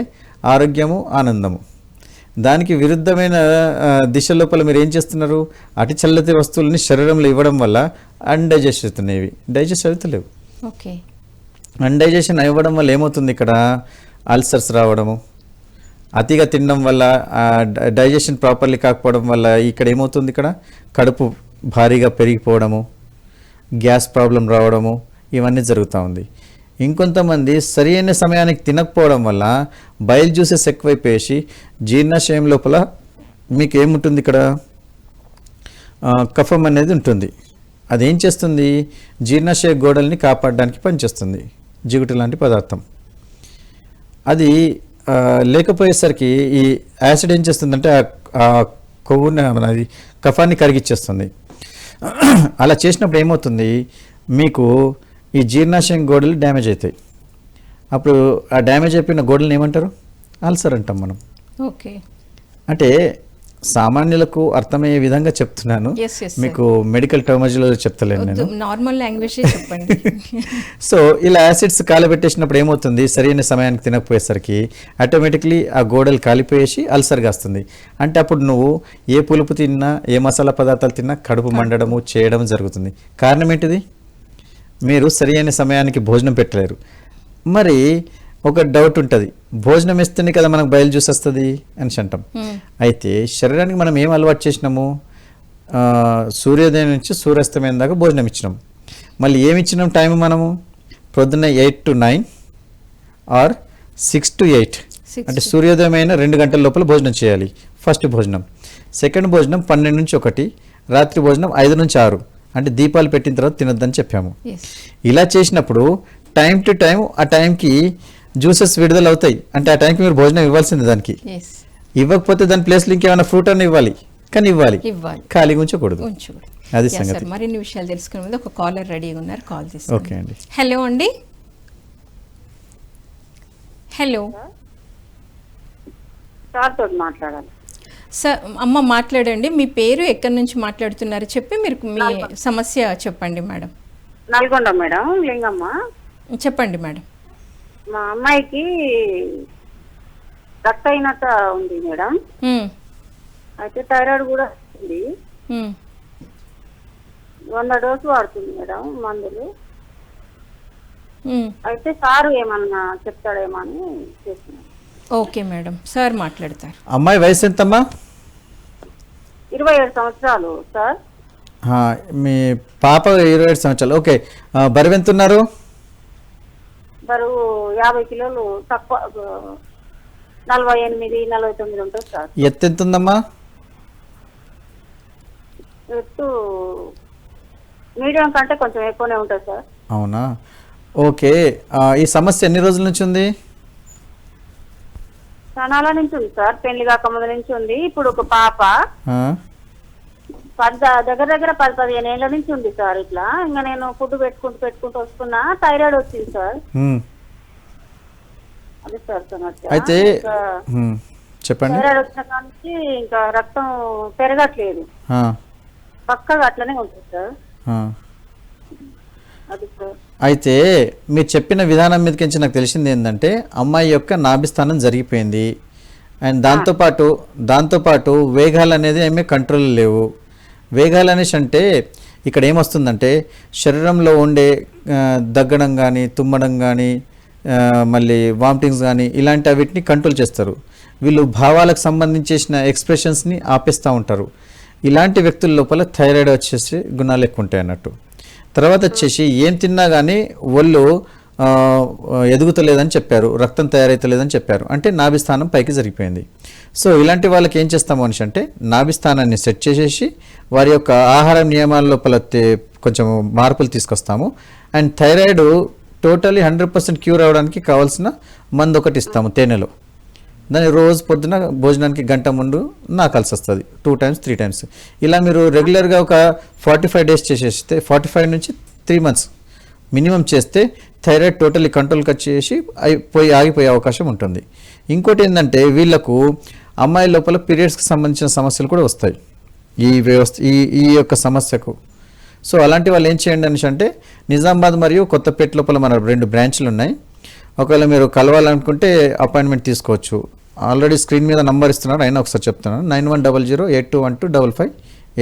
[SPEAKER 2] ఆరోగ్యము, ఆనందము. దానికి విరుద్ధమైన దిశ లోపల మీరు ఏం చేస్తున్నారు? అతి చల్లటి వస్తువులని శరీరంలో ఇవ్వడం వల్ల అన్డైజెస్ట్ అవుతున్నాయి, డైజెస్ట్ అవుతలేవు.
[SPEAKER 1] ఓకే.
[SPEAKER 2] అన్డైజెషన్ అవ్వడం వల్ల ఏమవుతుంది? ఇక్కడ అల్సర్స్ రావడము, అతిగా తినడం వల్ల డైజెషన్ ప్రాపర్లీ కాకపోవడం వల్ల ఇక్కడ ఏమవుతుంది? ఇక్కడ కడుపు భారీగా పెరిగిపోవడము, గ్యాస్ ప్రాబ్లం రావడము, ఇవన్నీ జరుగుతూ ఉంది. ఇంకొంతమంది సరి అయిన సమయానికి తినకపోవడం వల్ల బయల్ జ్యూసెస్ ఎక్కువైపోయేసి జీర్ణాశయం లోపల మీకు ఏముంటుంది? ఇక్కడ కఫం అనేది ఉంటుంది. అదేం చేస్తుంది? జీర్ణాశయ గోడల్ని కాపాడడానికి పనిచేస్తుంది, జిగుటు లాంటి పదార్థం. అది లేకపోయేసరికి ఈ యాసిడ్ ఏం చేస్తుందంటే ఆ కొవ్వుని, అది కఫాన్ని కరిగిచ్చేస్తుంది. అలా చేసినప్పుడు ఏమవుతుంది? మీకు ఈ జీర్ణాశయం గోడలు డ్యామేజ్ అవుతాయి. అప్పుడు ఆ డ్యామేజ్ అయిపోయిన గోడలను ఏమంటారు? అల్సర్ అంటాం మనం.
[SPEAKER 1] ఓకే.
[SPEAKER 2] అంటే సామాన్యులకు అర్థమయ్యే విధంగా చెప్తున్నాను, మీకు మెడికల్ టర్మాలజీలో చెప్తలేను నేను,
[SPEAKER 1] నార్మల్ లాంగ్వేజ్ చెప్పండి.
[SPEAKER 2] సో ఇలా యాసిడ్స్ కాలబెట్టేసినప్పుడు ఏమవుతుంది? సరైన సమయానికి తినకపోయేసరికి ఆటోమేటిక్లీ ఆ గోడలు కాలిపోయేసి అల్సర్గా వస్తుంది. అంటే అప్పుడు నువ్వు ఏ పులుపు తిన్నా, ఏ మసాలా పదార్థాలు తిన్నా కడుపు మండడము, చేయడం జరుగుతుంది. కారణం ఏంటిది? మీరు సరైన సమయానికి భోజనం పెట్టలేరు. మరి ఒక డౌట్ ఉంటుంది, భోజనం ఇస్తేనే కదా మనకు బయలు జ్యూస్ వస్తుంది అని అంటాం. అయితే శరీరానికి మనం ఏం అలవాటు చేసినాము? సూర్యోదయం నుంచి సూర్యాస్తమయం దాకా భోజనం ఇచ్చినాం. మళ్ళీ ఏమి ఇచ్చినాం టైం? మనము పొద్దున్న 8 to 9 ఆర్ 6 to 8, అంటే సూర్యోదయం అయిన 2 గంటల లోపల భోజనం చేయాలి. ఫస్ట్ భోజనం. సెకండ్ భోజనం 12 నుంచి 1, రాత్రి భోజనం 5 నుంచి 6, అంటే దీపాలు పెట్టిన తర్వాత తినొద్దని చెప్పాము. ఇలా చేసినప్పుడు టైం టు టైం ఆ టైంకి జ్యూసెస్ విడుదల అవుతాయి. అంటే ఆ టైంకి మీరు భోజనం ఇవ్వాల్సింది. దానికి ఇవ్వకపోతే దాని ప్లేస్లో ఇంకేమైనా ఫ్రూట్ అని ఇవ్వాలి, కానీ ఇవ్వాలి, ఖాళీగా ఉంచకూడదు. అది సంగతి.
[SPEAKER 1] మరిన్ని విషయాలు తెలుసుకునే ముందు ఒక కాలర్ రెడీగా ఉన్నారు, కాల్ చేసి.
[SPEAKER 2] ఓకే అండి.
[SPEAKER 1] హలో అండి. హలో
[SPEAKER 3] మాట్లాడాలి
[SPEAKER 1] సార్. అమ్మ మాట్లాడండి. మీ పేరు, ఎక్కడి నుంచి మాట్లాడుతున్నారు చెప్పి మీరు మీ సమస్య చెప్పండి మేడం.
[SPEAKER 3] నల్గొండ మేడం, లింగమ్మ.
[SPEAKER 1] చెప్పండి మేడం.
[SPEAKER 3] మా అమ్మాయికి రక్తహీనత ఉంది మేడం. అయితే థైరాయిడ్ కూడా ఉంది.
[SPEAKER 1] మ్మ్.
[SPEAKER 3] 100 డోసు వాడుతుంది మేడం మందులు.
[SPEAKER 1] మ్మ్.
[SPEAKER 3] అయితే సారు ఏమన్నా చెప్తాడేమో అని చేస్తున్నాను.
[SPEAKER 1] ఓకే మేడం, సార్ మాట్లాడతారు.
[SPEAKER 2] అమ్మాయి వయసు ఎంతమ్మా?
[SPEAKER 3] 27 సంవత్సరాలు సార్.
[SPEAKER 2] మీ పాప 27 సంవత్సరాలు. ఓకే, బరువు ఎంత ఉన్నారు?
[SPEAKER 3] బరువు 50 కిలోలు తక్కువ, 48, 49 ఉంటుంది సార్.
[SPEAKER 2] ఎత్తు ఎంత ఉందమ్మా?
[SPEAKER 3] ఎత్తు మీడియం కంటే కొంచెం ఎక్కువనే ఉంటుంది సార్.
[SPEAKER 2] అవునా, ఓకే. ఈ సమస్య ఎన్ని రోజుల నుంచి ఉంది?
[SPEAKER 3] చాలా నుంచి ఉంది సార్, పెళ్లి కాక ముందు నుంచి ఉంది. ఇప్పుడు ఒక పాప
[SPEAKER 2] ఆ,
[SPEAKER 3] దగ్గర దగ్గర 10-15 ఏళ్ల నుంచి ఉంది సార్. ఇట్లా ఇంకా నేను ఫుడ్ పెట్టుకుంటూ వస్తున్నా, థైరాయిడ్ వచ్చింది సార్.
[SPEAKER 2] ఉమ్.
[SPEAKER 3] అది సార్ సమస్య.
[SPEAKER 2] అయితే
[SPEAKER 3] ఇంకా
[SPEAKER 2] చెప్పండి.
[SPEAKER 3] థైరాయిడ్ వచ్చిన కాంచి ఇంకా రక్తం పెరగట్లేదు,
[SPEAKER 2] ఆ,
[SPEAKER 3] పక్కగా అట్లనే ఉంటుంది సార్.
[SPEAKER 2] ఆ.
[SPEAKER 3] అది సార్.
[SPEAKER 2] అయితే మీరు చెప్పిన విధానం మీదకించి నాకు తెలిసింది ఏంటంటే అమ్మాయి యొక్క నాభిస్థానం జరిగిపోయింది. అండ్ దాంతోపాటు వేగాలు అనేది ఏమీ కంట్రోల్ లేవు. వేగాలు అనేసి అంటే ఇక్కడ ఏమొస్తుందంటే శరీరంలో ఉండే దగ్గడం కానీ, తుమ్మడం కానీ, మళ్ళీ వామిటింగ్స్ కానీ ఇలాంటి వీటిని కంట్రోల్ చేస్తారు. వీళ్ళు భావాలకు సంబంధించేసిన ఎక్స్ప్రెషన్స్ని ఆపేస్తూ ఉంటారు. ఇలాంటి వ్యక్తుల లోపల థైరాయిడ్ వచ్చేసి గుణాలు ఎక్కువ ఉంటాయి అన్నట్టు. తర్వాత వచ్చేసి ఏం తిన్నా కానీ ఒళ్ళు ఎదుగుతలేదని చెప్పారు, రక్తం తయారైతలేదని చెప్పారు. అంటే నాభిస్థానం పైకి జరిగిపోయింది. సో ఇలాంటి వాళ్ళకి ఏం చేస్తాము అనేసి అంటే నాభిస్థానాన్ని సెట్ చేసేసి వారి యొక్క ఆహార నియమాల లోపల కొంచెం మార్పులు తీసుకొస్తాము. అండ్ థైరాయిడ్ టోటలీ 100% క్యూర్ అవ్వడానికి కావాల్సిన మందు ఒకటి ఇస్తాము తేనెలో. దాన్ని రోజు పొద్దున భోజనానికి గంట ముందు నాకాల్సి వస్తుంది, 2 times 3 times. ఇలా మీరు రెగ్యులర్గా ఒక 45 days చేసేస్తే 45 నుంచి 3 months మినిమం చేస్తే థైరాయిడ్ టోటల్లీ కంట్రోల్కి వచ్చేసి ఆగిపోయే అవకాశం ఉంటుంది. ఇంకోటి ఏంటంటే వీళ్ళకు అమ్మాయి లోపల పీరియడ్స్కి సంబంధించిన సమస్యలు కూడా వస్తాయి ఈ యొక్క సమస్యకు. సో అలాంటి వాళ్ళు ఏం చేయండి అనేసి అంటే నిజామాబాద్ మరియు కొత్తపేట లోపల మన 2 బ్రాంచ్లు ఉన్నాయి. ఒకవేళ మీరు కలవాలనుకుంటే అపాయింట్మెంట్ తీసుకోవచ్చు. ఆల్రెడీ స్క్రీన్ మీద నంబర్ ఇస్తున్నాడు, అయినా ఒకసారి చెప్తున్నాను. 9100821255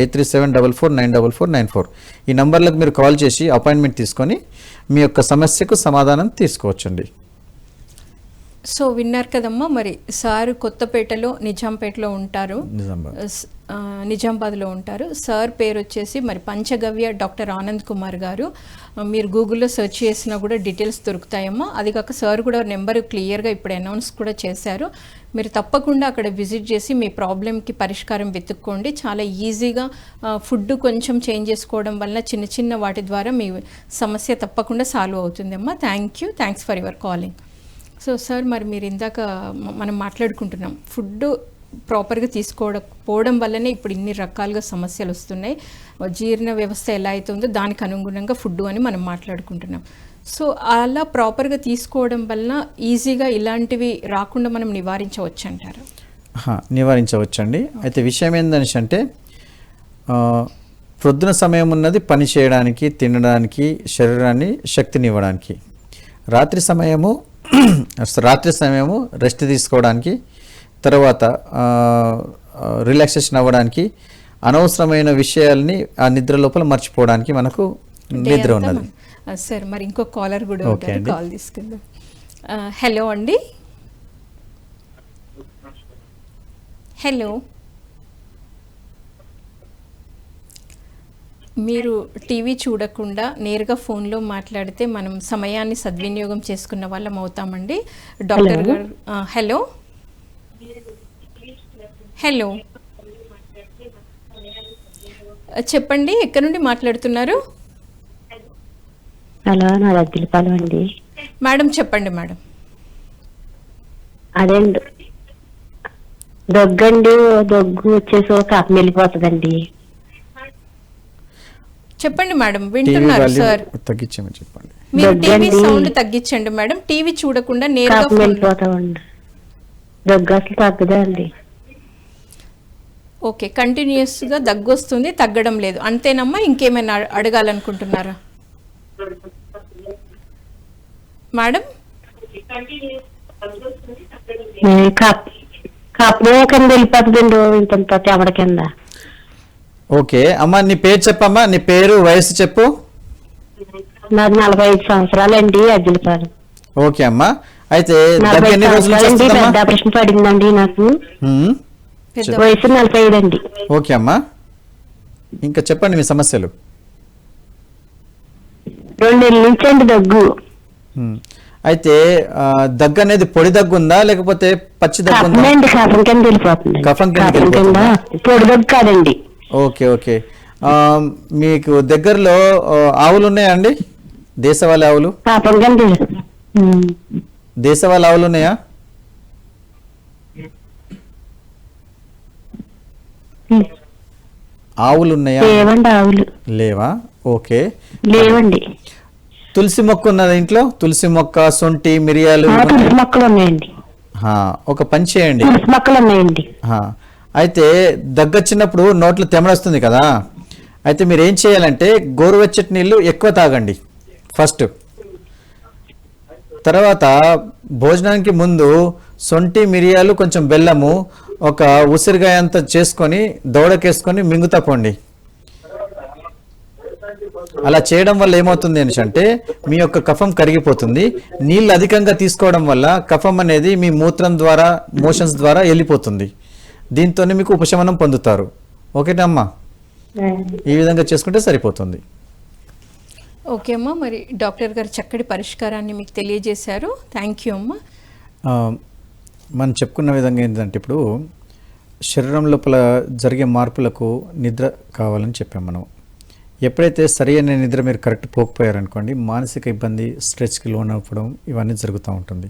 [SPEAKER 2] 837449494. ఈ నంబర్లకు మీరు కాల్ చేసి అపాయింట్మెంట్ తీసుకొని మీ యొక్క సమస్యకు సమాధానం తీసుకోవచ్చండి.
[SPEAKER 1] సో విన్నారు కదమ్మా, మరి సార్ కొత్తపేటలో నిజాంపేటలో ఉంటారు, నిజామాబాద్లో ఉంటారు. సార్ పేరు వచ్చేసి మరి పంచగవ్య డాక్టర్ ఆనంద్ కుమార్ గారు. మీరు గూగుల్లో సెర్చ్ చేసినా కూడా డీటెయిల్స్ దొరుకుతాయమ్మా. అది కాక సార్ కూడా నెంబర్ క్లియర్గా ఇప్పుడు అనౌన్స్ కూడా చేశారు. మీరు తప్పకుండా అక్కడ విజిట్ చేసి మీ ప్రాబ్లంకి పరిష్కారం వెతుక్కోండి. చాలా ఈజీగా ఫుడ్ కొంచెం చేంజ్ చేసుకోవడం వల్ల చిన్న చిన్న వాటి ద్వారా మీ సమస్య తప్పకుండా సాల్వ్ అవుతుందమ్మా. Thanks for your calling. So sir, మరి మీరు ఇందాక మనం మాట్లాడుకుంటున్నాం ఫుడ్ ప్రాపర్గా తీసుకోకపోవడం వల్లనే ఇప్పుడు ఇన్ని రకాలుగా సమస్యలు వస్తున్నాయి. జీర్ణ వ్యవస్థ ఎలా అవుతుందో దానికి అనుగుణంగా ఫుడ్ అని మనం మాట్లాడుకుంటున్నాం. సో అలా ప్రాపర్గా తీసుకోవడం వలన ఈజీగా ఇలాంటివి రాకుండా మనం నివారించవచ్చు అంటారు?
[SPEAKER 2] నివారించవచ్చండి. అయితే విషయం ఏందనేసి అంటే ప్రొద్దున సమయం ఉన్నది పని చేయడానికి, తినడానికి, శరీరాన్ని శక్తినివ్వడానికి. రాత్రి సమయము రెస్ట్ తీసుకోవడానికి, తర్వాత రిలాక్సేషన్ అవ్వడానికి, అనవసరమైన విషయాల్ని ఆ నిద్ర లోపల మర్చిపోవడానికి మనకు నిద్ర ఉన్నది.
[SPEAKER 1] సార్, మరి ఇంకో కాలర్ కూడా ఉంటారు, కాల్ తీసుకుందాం. హలో అండి. హలో, మీరు టీవీ చూడకుండా నేరుగా ఫోన్లో మాట్లాడితే మనం సమయాన్ని సద్వినియోగం చేసుకున్న వాళ్ళం అవుతామండి. డాక్టర్ గారు, హలో హలో చెప్పండి, ఎక్కడి నుండి మాట్లాడుతున్నారు?
[SPEAKER 4] హలో, నా దగ్గరపాలెం అండి.
[SPEAKER 1] మేడం చెప్పండి మేడం.
[SPEAKER 4] అదే దగ్గండి, దగ్గు వచ్చేసి కాపం వెళ్ళిపోతుందండి.
[SPEAKER 1] చెప్పండి మేడం, వింటున్నారు సార్.
[SPEAKER 2] తగ్గించమని చెప్పండి.
[SPEAKER 1] మీరు టీవీ సౌండ్ తగ్గించండి మేడం. టీవీ చూడకుండా నేరుగా
[SPEAKER 4] వెళ్ళిపోతామండి. దగ్గు అసలు తగ్గదా అండి?
[SPEAKER 1] ఓకే, కంటిన్యూస్ గా దగ్గు వస్తుంది, తగ్గడం లేదు, అంతేనమ్మా? ఇంకేమైనా అడగాలనుకుంటున్నారా మేడం?
[SPEAKER 4] అప్పుడే కింద వెళ్ళిపోతుందండి ఇంత చెమట కింద.
[SPEAKER 2] ఓకే అమ్మా, నీ పేరు చెప్పమ్మా, నీ పేరు, వయసు చెప్పు.
[SPEAKER 4] నాకు 45 సంవత్సరాలండి, అజ్జలపాలెం.
[SPEAKER 2] ఓకే అమ్మా, అయితే
[SPEAKER 4] 45
[SPEAKER 2] దగ్గర ఎన్ని రోజుల నుంచి
[SPEAKER 4] సంవత్సరాలండి,
[SPEAKER 2] వస్తుందమ్మా?
[SPEAKER 4] పెద్ద ఆపరేషన్ పడిందండి నాకు.
[SPEAKER 2] హ్మ్.
[SPEAKER 1] పెద్ద
[SPEAKER 4] వయసు 45 అండి.
[SPEAKER 2] ఓకే అమ్మా, ఇంకా చెప్పండి మీ సమస్యలు.
[SPEAKER 4] 2 నెలల నుంచి అండి దగ్గు.
[SPEAKER 2] హ్మ్. అయితే దగ్గు అనేది పొడి దగ్గు ఉందా లేకపోతే పచ్చి దగ్గు ఉందా?
[SPEAKER 4] కఫండి, కఫం కింద వెళ్ళిపోతుంది.
[SPEAKER 2] కఫం కిందకి
[SPEAKER 4] కఫం కింద
[SPEAKER 2] వెళ్ళిపోతుందా?
[SPEAKER 4] పొడి దగ్గు కాదండి.
[SPEAKER 2] Okay okay. మీకు దగ్గరలో ఆవులు ఉన్నాయా అండి? దేశవాళీ ఆవులు?
[SPEAKER 4] కఫం కింద
[SPEAKER 2] దేశవాళీ ఆవులు ఉన్నాయా? ఆవులు ఉన్నాయా?
[SPEAKER 4] లేవండి ఆవులు.
[SPEAKER 2] లేవా? ఓకే.
[SPEAKER 4] లేవండి.
[SPEAKER 2] తులసి మొక్క ఉన్నది ఇంట్లో? తులసి మొక్క, శొంఠి, మిరియాలు
[SPEAKER 4] తులసి మొక్కలు ఉన్నాయండి.
[SPEAKER 2] ఒక పని చేయండి.
[SPEAKER 4] తులసి మొక్కలు ఉన్నాయండి.
[SPEAKER 2] అయితే దగ్గొచ్చినప్పుడు నోట్లో తెమడొస్తుంది కదా, అయితే మీరు ఏం చేయాలంటే గోరువెచ్చటి నీళ్ళు ఎక్కువ తాగండి ఫస్ట్. తర్వాత భోజనానికి ముందు శొంఠి, మిరియాలు, కొంచెం బెల్లము, ఒక ఉసిరికాయ అంతా చేసుకొని దవడకేసుకొని మింగుతా పోండి. అలా చేయడం వల్ల ఏమవుతుంది అంటే మీ యొక్క కఫం కరిగిపోతుంది. నీళ్ళు అధికంగా తీసుకోవడం వల్ల కఫం అనేది మీ మూత్రం ద్వారా, మోషన్స్ ద్వారా వెళ్ళిపోతుంది. దీంతోనే మీకు ఉపశమనం పొందుతారు. ఓకేనమ్మా, ఈ విధంగా చేసుకుంటే సరిపోతుంది.
[SPEAKER 1] ఓకే అమ్మా, మరి డాక్టర్ గారు చక్కటి పరిష్కారాన్ని మీకు తెలియజేశారు. థ్యాంక్ యూ అమ్మా.
[SPEAKER 2] మనం చెప్పుకున్న విధంగా ఏంటంటే ఇప్పుడు శరీరం లోపల జరిగే మార్పులకు నిద్ర కావాలని చెప్పాం మనం. ఎప్పుడైతే సరి అయిన నిద్ర మీరు కరెక్ట్ పోకపోయారనుకోండి, మానసిక ఇబ్బంది, స్ట్రెస్కి లోన్ అవ్వడం ఇవన్నీ జరుగుతూ ఉంటుంది.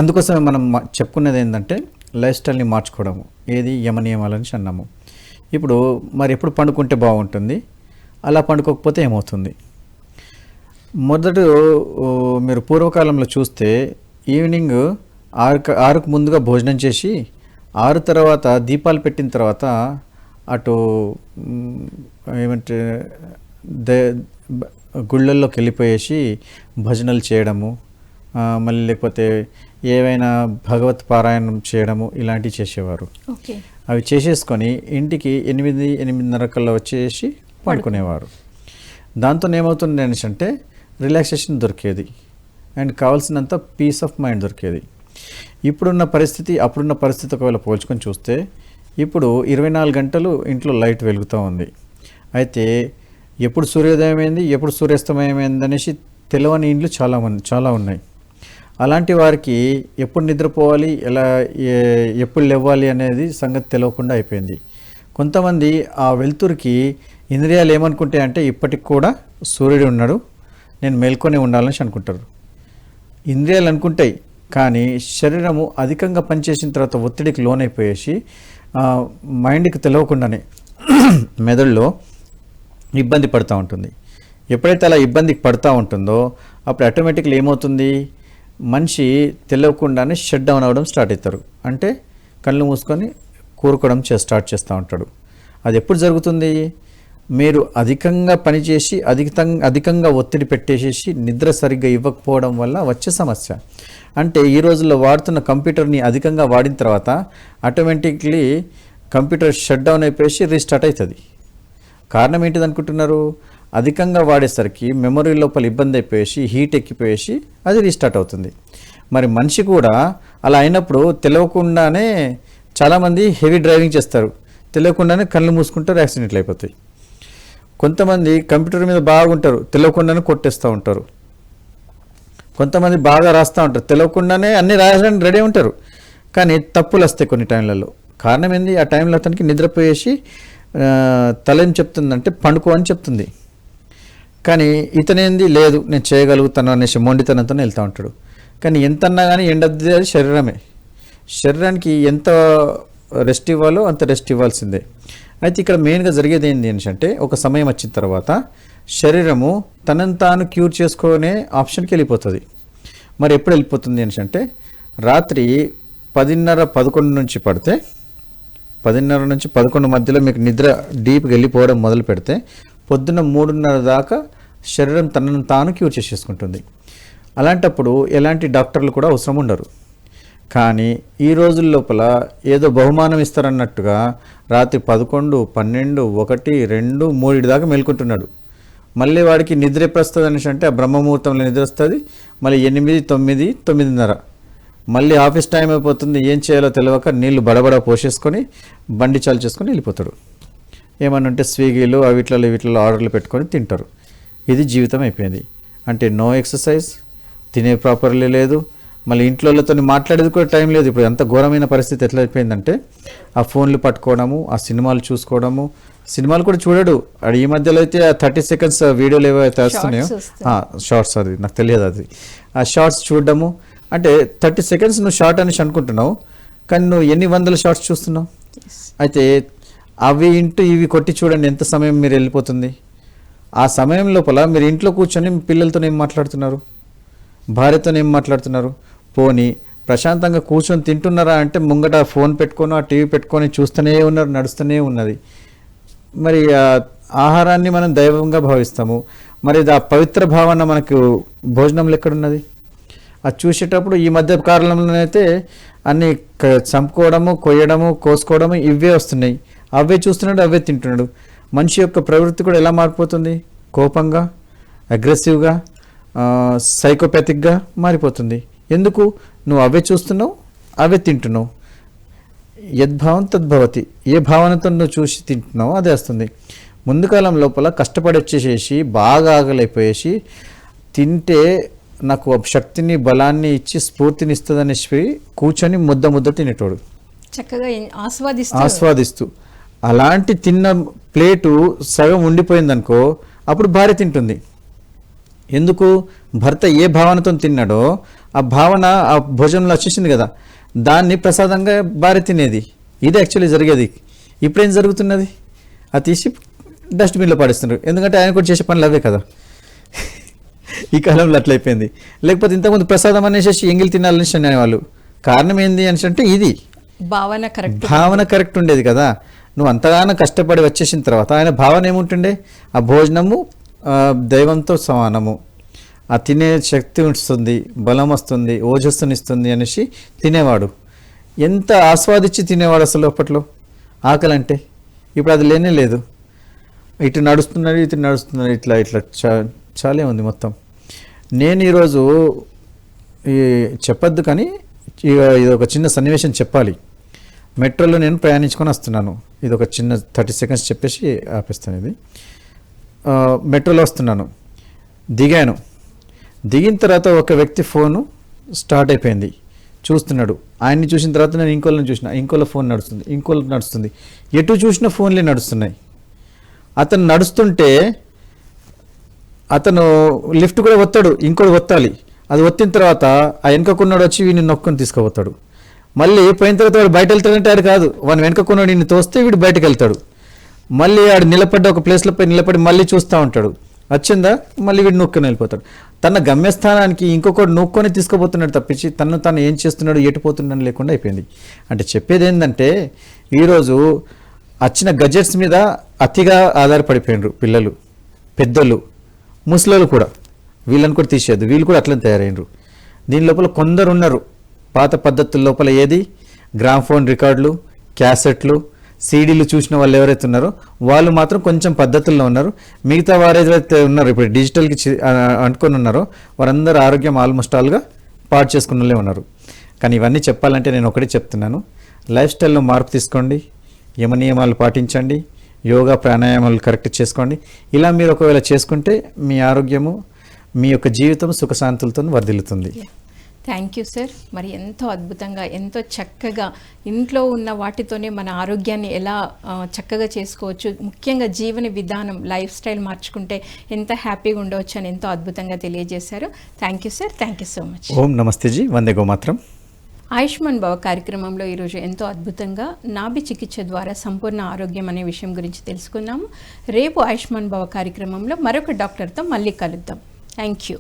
[SPEAKER 2] అందుకోసమే మనం చెప్పుకున్నది ఏంటంటే లైఫ్ స్టైల్ని మార్చుకోవడము, ఏది యమనియమాలని అన్నాము. ఇప్పుడు మరి ఎప్పుడు పండుకుంటే బాగుంటుంది, అలా పండుకోకపోతే ఏమవుతుంది? మొదట మీరు పూర్వకాలంలో చూస్తే ఈవినింగ్ 6కు ముందుగా భోజనం చేసి 6 తర్వాత దీపాలు పెట్టిన తర్వాత అటు ఏమంటే గుళ్ళల్లోకి వెళ్ళిపోయేసి భజనలు చేయడము, మళ్ళీ లేకపోతే ఏవైనా భగవత్ పారాయణం చేయడము ఇలాంటివి చేసేవారు.
[SPEAKER 1] ఓకే.
[SPEAKER 2] అవి చేసేసుకొని ఇంటికి 8-8:30 కల్లా వచ్చేసి పడుకునేవారు. దాంతో ఏమవుతుంది అంటే రిలాక్సేషన్ దొరికేది అండ్ కావాల్సినంత పీస్ ఆఫ్ మైండ్ దొరికేది. ఇప్పుడున్న పరిస్థితి అప్పుడున్న పరిస్థితి ఒకవేళ పోల్చుకొని చూస్తే ఇప్పుడు 24 గంటలు ఇంట్లో లైట్ వెలుగుతూ ఉంది. అయితే ఎప్పుడు సూర్యోదయం అయింది, ఎప్పుడు సూర్యాస్తమయం అయింది అనేసి తెలియని ఇండ్లు చాలా ఉన్నాయి. అలాంటి వారికి ఎప్పుడు నిద్రపోవాలి, ఎప్పుడు లేవాలి అనేది సంగతి తెలియకుండా అయిపోయింది. కొంతమంది ఆ వెలుతురికి ఇంద్రియాలు ఏమనుకుంటాయి అంటే ఇప్పటికి కూడా సూర్యుడు ఉన్నాడు, నేను మేల్కొనే ఉండాలని అనుకుంటారు. ఇంద్రియాలు అనుకుంటాయి, కానీ శరీరము అధికంగా పనిచేసిన తర్వాత ఒత్తిడికి లోనైపోయేసి మైండ్కి తెలియకుండానే మెదడులో ఇబ్బంది పడుతూ ఉంటుంది. ఎప్పుడైతే అలా ఇబ్బందికి పడుతూ ఉంటుందో అప్పుడు ఆటోమేటిక్గా ఏమవుతుంది, మనిషి తెలియకుండానే షట్ డౌన్ అవ్వడం స్టార్ట్ అవుతారు. అంటే కళ్ళు మూసుకొని కూరుకోవడం స్టార్ట్ చేస్తూ ఉంటాడు. అది ఎప్పుడు జరుగుతుంది? మీరు అధికంగా పనిచేసి అధికంగా ఒత్తిడి పెట్టేసేసి నిద్ర సరిగ్గా ఇవ్వకపోవడం వల్ల వచ్చే సమస్య. అంటే ఈ రోజుల్లో వాడుతున్న కంప్యూటర్ని అధికంగా వాడిన తర్వాత ఆటోమేటిక్లీ కంప్యూటర్ షట్ డౌన్ అయిపోయేసి రీస్టార్ట్ అవుతుంది. కారణం ఏంటిది అనుకుంటున్నారు? అధికంగా వాడేసరికి మెమరీ లోపల ఇబ్బంది అయిపోయేసి హీట్ ఎక్కిపోయేసి అది రీస్టార్ట్ అవుతుంది. మరి మనిషి కూడా అలా అయినప్పుడు తెలియకుండానే చాలామంది హెవీ డ్రైవింగ్ చేస్తారు, తెలియకుండానే కళ్ళు మూసుకుంటారు, యాక్సిడెంట్లు అయిపోతాయి. కొంతమంది కంప్యూటర్ మీద బాగుంటారు, తెలియకుండానే కొట్టేస్తూ ఉంటారు. కొంతమంది బాగా రాస్తూ ఉంటారు, తెలియకుండానే అన్ని రాయడానికి రెడీ ఉంటారు, కానీ తప్పులు వస్తాయి కొన్ని టైంలలో. కారణం ఏంది? ఆ టైంలో అతనికి నిద్రపోయేసి తల ఏం చెప్తుందంటే పండుకో అని చెప్తుంది. కానీ ఇతనేంది లేదు నేను చేయగలుగుతాను అనేసి మొండితనంతో వెళ్తూ ఉంటాడు. కానీ ఎంతన్నా కానీ ఎండద్ది అది శరీరమే. శరీరానికి ఎంత రెస్ట్ ఇవ్వాలో అంత రెస్ట్ ఇవ్వాల్సిందే. అయితే ఇక్కడ మెయిన్గా జరిగేది ఏంటి అంటే ఒక సమయం వచ్చిన తర్వాత శరీరము తనను తాను క్యూర్ చేసుకునే ఆప్షన్కి వెళ్ళిపోతుంది. మరి ఎప్పుడు వెళ్ళిపోతుంది అంటే రాత్రి 10:30-11 నుంచి పడితే 10:30 నుంచి 11 మధ్యలో మీకు నిద్ర డీప్గా వెళ్ళిపోవడం మొదలు పెడితే పొద్దున్న 3:30 దాకా శరీరం తనను తాను క్యూర్ చేసేసుకుంటుంది. అలాంటప్పుడు ఎలాంటి డాక్టర్లు కూడా అవసరం ఉండరు. కానీ ఈ రోజుల లోపల ఏదో బహుమానం ఇస్తారన్నట్టుగా రాత్రి 11, 12, 1, 2, 3 దాకా మేల్కుంటున్నాడు. మళ్ళీ వాడికి నిద్ర ఎప్పుడు వస్తుంది అనేసి అంటే ఆ బ్రహ్మముహూర్తంలో నిద్ర వస్తుంది. మళ్ళీ 8, 9, 9:30 మళ్ళీ ఆఫీస్ టైం అయిపోతుంది. ఏం చేయాలో తెలియక నీళ్లు బడబడ పోసేసుకొని బండి చాలు చేసుకొని వెళ్ళిపోతాడు. ఏమనంటే స్విగ్గీలు వీటిలో ఆర్డర్లు పెట్టుకొని తింటారు. ఇది జీవితం అయిపోయింది. అంటే నో ఎక్సర్సైజ్, తినే ప్రాపర్లీ లేదు, మళ్ళీ ఇంట్లోతో మాట్లాడేది కూడా టైం లేదు. ఇప్పుడు ఎంత ఘోరమైన పరిస్థితి ఎట్లా అయిపోయిందంటే ఆ ఫోన్లు పట్టుకోవడము, ఆ సినిమాలు చూసుకోవడము. సినిమాలు కూడా చూడడు. అది ఈ మధ్యలో అయితే 30 seconds వీడియోలు ఏవైతే వస్తున్నాయో షార్ట్స్, అది నాకు తెలియదు. అది ఆ షార్ట్స్ చూడడము. అంటే 30 seconds నువ్వు షార్ట్ అనేసి అనుకుంటున్నావు, కానీ నువ్వు ఎన్ని వందల షార్ట్స్ చూస్తున్నావు. అయితే అవి ఇవి కొట్టి చూడండి ఎంత సమయం మీరు వెళ్ళిపోతుంది. ఆ సమయం లోపల మీరు ఇంట్లో కూర్చొని పిల్లలతో ఏం మాట్లాడుతున్నారు, భార్యతో ఏం మాట్లాడుతున్నారు. పోనీ ప్రశాంతంగా కూర్చొని తింటున్నారా అంటే ముంగట ఫోన్ పెట్టుకొని ఆ టీవీ పెట్టుకొని చూస్తూనే ఉన్నారు, నడుస్తూనే ఉన్నది. మరి ఆ ఆహారాన్ని మనం దైవంగా భావిస్తాము, మరి ఆ పవిత్ర భావన మనకు భోజనంలో ఎక్కడున్నది? అది చూసేటప్పుడు ఈ మధ్య కాలంలోనైతే అన్ని చంపుకోవడము, కొయ్యడము, కోసుకోవడము ఇవే వస్తున్నాయి. అవే చూస్తున్నాడు, అవే తింటున్నాడు. మనిషి యొక్క ప్రవృత్తి కూడా ఎలా మారిపోతుంది? కోపంగా, అగ్రెసివ్గా, సైకోపాథిక్గా మారిపోతుంది. ఎందుకు? నువ్వు అవే చూస్తున్నావు, అవే తింటున్నావు. యద్భావం తద్భవతి. ఏ భావనతో నువ్వు చూసి తింటున్నావు అదే వస్తుంది. ముందు కాలం లోపల కష్టపడి వచ్చేసేసి బాగా ఆకలైపోయేసి తింటే నాకు శక్తిని, బలాన్ని ఇచ్చి స్ఫూర్తిని ఇస్తుందనేసి కూర్చొని ముద్ద తినేటోడు,
[SPEAKER 1] చక్కగా
[SPEAKER 2] ఆస్వాదిస్తూ. అలాంటి తిన్న ప్లేటు సగం ఉండిపోయిందనుకో, అప్పుడు భార్య తింటుంది. ఎందుకు? భర్త ఏ భావనతో తిన్నాడో ఆ భావన ఆ భోజనంలో వచ్చేసింది కదా, దాన్ని ప్రసాదంగా భార్య తినేది. ఇది యాక్చువల్లీ జరిగేది. ఇప్పుడేం జరుగుతున్నది? అది తీసి డస్ట్బిన్లో పడేస్తున్నారు. ఎందుకంటే ఆయన కూడా చేసే పనులు అవే కదా. ఈ కాలంలో అట్లయిపోయింది. లేకపోతే ఇంతకుముందు ప్రసాదం అనేసి ఎంగిల్ తినాలని అనేవాళ్ళు. కారణం ఏంది అని అంటే ఇది భావన కరెక్ట్ ఉండేది కదా. నువ్వు అంతగానో కష్టపడి వచ్చేసిన తర్వాత ఆయన భావన ఏముంటుండే? ఆ భోజనము దైవంతో సమానము, ఆ తినే శక్తి వస్తుంది, బలం వస్తుంది, ఓజస్సునిస్తుంది అనేసి తినేవాడు. ఎంత ఆస్వాదించి తినేవాడు అసలు అప్పట్లో ఆకలి అంటే. ఇప్పుడు అది లేనే లేదు. ఇటు నడుస్తున్నాడు, ఇట్లా చాలే ఉంది మొత్తం. నేను ఈరోజు చెప్పొద్దు కానీ ఇది ఒక చిన్న సన్నివేశం చెప్పాలి. మెట్రోలో నేను ప్రయాణించుకొని వస్తున్నాను. ఇది ఒక చిన్న 30 seconds చెప్పేసి ఆపేస్తాను. ఇది మెట్రోలో వస్తున్నాను, దిగాను. దిగిన తర్వాత ఒక వ్యక్తి ఫోను స్టార్ట్ అయిపోయింది, చూస్తున్నాడు. ఆయన్ని చూసిన తర్వాత నేను ఇంకోళ్ళని చూసిన, ఇంకోళ్ళ ఫోన్ నడుస్తుంది, ఇంకోళ్ళకి నడుస్తుంది. ఎటు చూసిన ఫోన్లే నడుస్తున్నాయి. అతను నడుస్తుంటే అతను లిఫ్ట్ కూడా ఒత్తాడు, ఇంకోటి ఒత్తాలి. అది ఒత్తిన తర్వాత ఆ వెనకకున్నాడు వచ్చి వీడిని నొక్కుని తీసుకుపోతాడు. మళ్ళీ పోయిన తర్వాత వాడు బయట వెళ్తాడంటే ఆడు కాదు, వాడు వెనకకున్నాడు వీడిని తోస్తే వీడు బయటకు వెళ్తాడు. మళ్ళీ ఆడు నిలబడ్డ ఒక ప్లేస్లో పోయి నిలబడి మళ్ళీ చూస్తూ ఉంటాడు. వచ్చిందా మళ్ళీ వీడు నొక్కుని వెళ్ళిపోతాడు. తన గమ్యస్థానానికి ఇంకొకటి నొక్కొని తీసుకుపోతున్నాడు తప్పించి తను ఏం చేస్తున్నాడు, ఎటుపోతున్నాడు లేకుండా అయిపోయింది. అంటే చెప్పేది ఏంటంటే ఈరోజు వచ్చిన గజెట్స్ మీద అతిగా ఆధారపడిపోయినారు పిల్లలు, పెద్దలు, ముసలోళ్ళు కూడా. వీళ్ళని కూడా తీసేయద్దు, వీళ్ళు కూడా అట్లనే తయారైనరు. దీని లోపల కొందరు ఉన్నారు పాత పద్ధతుల లోపల. ఏది? గ్రామ్ఫోన్ రికార్డులు, క్యాసెట్లు, సీడీలు చూసిన వాళ్ళు ఎవరైతే ఉన్నారో వాళ్ళు మాత్రం కొంచెం పద్ధతుల్లో ఉన్నారు. మిగతా వారు ఏదైతే ఉన్నారో ఇప్పుడు డిజిటల్కి అంటుకొని ఉన్నారో వారందరూ ఆరోగ్యం ఆల్మోస్ట్ ఆల్గా పాడు చేసుకున్నలే ఉన్నారు. కానీ ఇవన్నీ చెప్పాలంటే నేను ఒకటే చెప్తున్నాను, లైఫ్ స్టైల్లో మార్పు తీసుకోండి, యమనియమాలు పాటించండి, యోగా ప్రాణాయామాలు కరెక్ట్ చేసుకోండి. ఇలా మీరు ఒకవేళ చేసుకుంటే మీ ఆరోగ్యము, మీ యొక్క జీవితం సుఖశాంతులతో వర్ధిల్లుతుంది.
[SPEAKER 1] Thank you sir. మరి ఎంతో అద్భుతంగా, ఎంతో చక్కగా ఇంట్లో ఉన్న వాటితోనే మన ఆరోగ్యాన్ని ఎలా చక్కగా చేసుకోవచ్చు, ముఖ్యంగా జీవన విధానం, లైఫ్ స్టైల్ మార్చుకుంటే ఎంత హ్యాపీగా ఉండవచ్చు అని ఎంతో అద్భుతంగా తెలియజేశారు. Thank you sir. Thank you so much.
[SPEAKER 2] ఓం నమస్తే జీ, వందే గోమాత్రం.
[SPEAKER 1] ఆయుష్మాన్ భవ కార్యక్రమంలో ఈరోజు ఎంతో అద్భుతంగా నాభి చికిత్స ద్వారా సంపూర్ణ ఆరోగ్యం అనే విషయం గురించి తెలుసుకున్నాము. రేపు ఆయుష్మాన్ భవ కార్యక్రమంలో మరొక డాక్టర్తో మళ్ళీ కలుద్దాం. Thank you.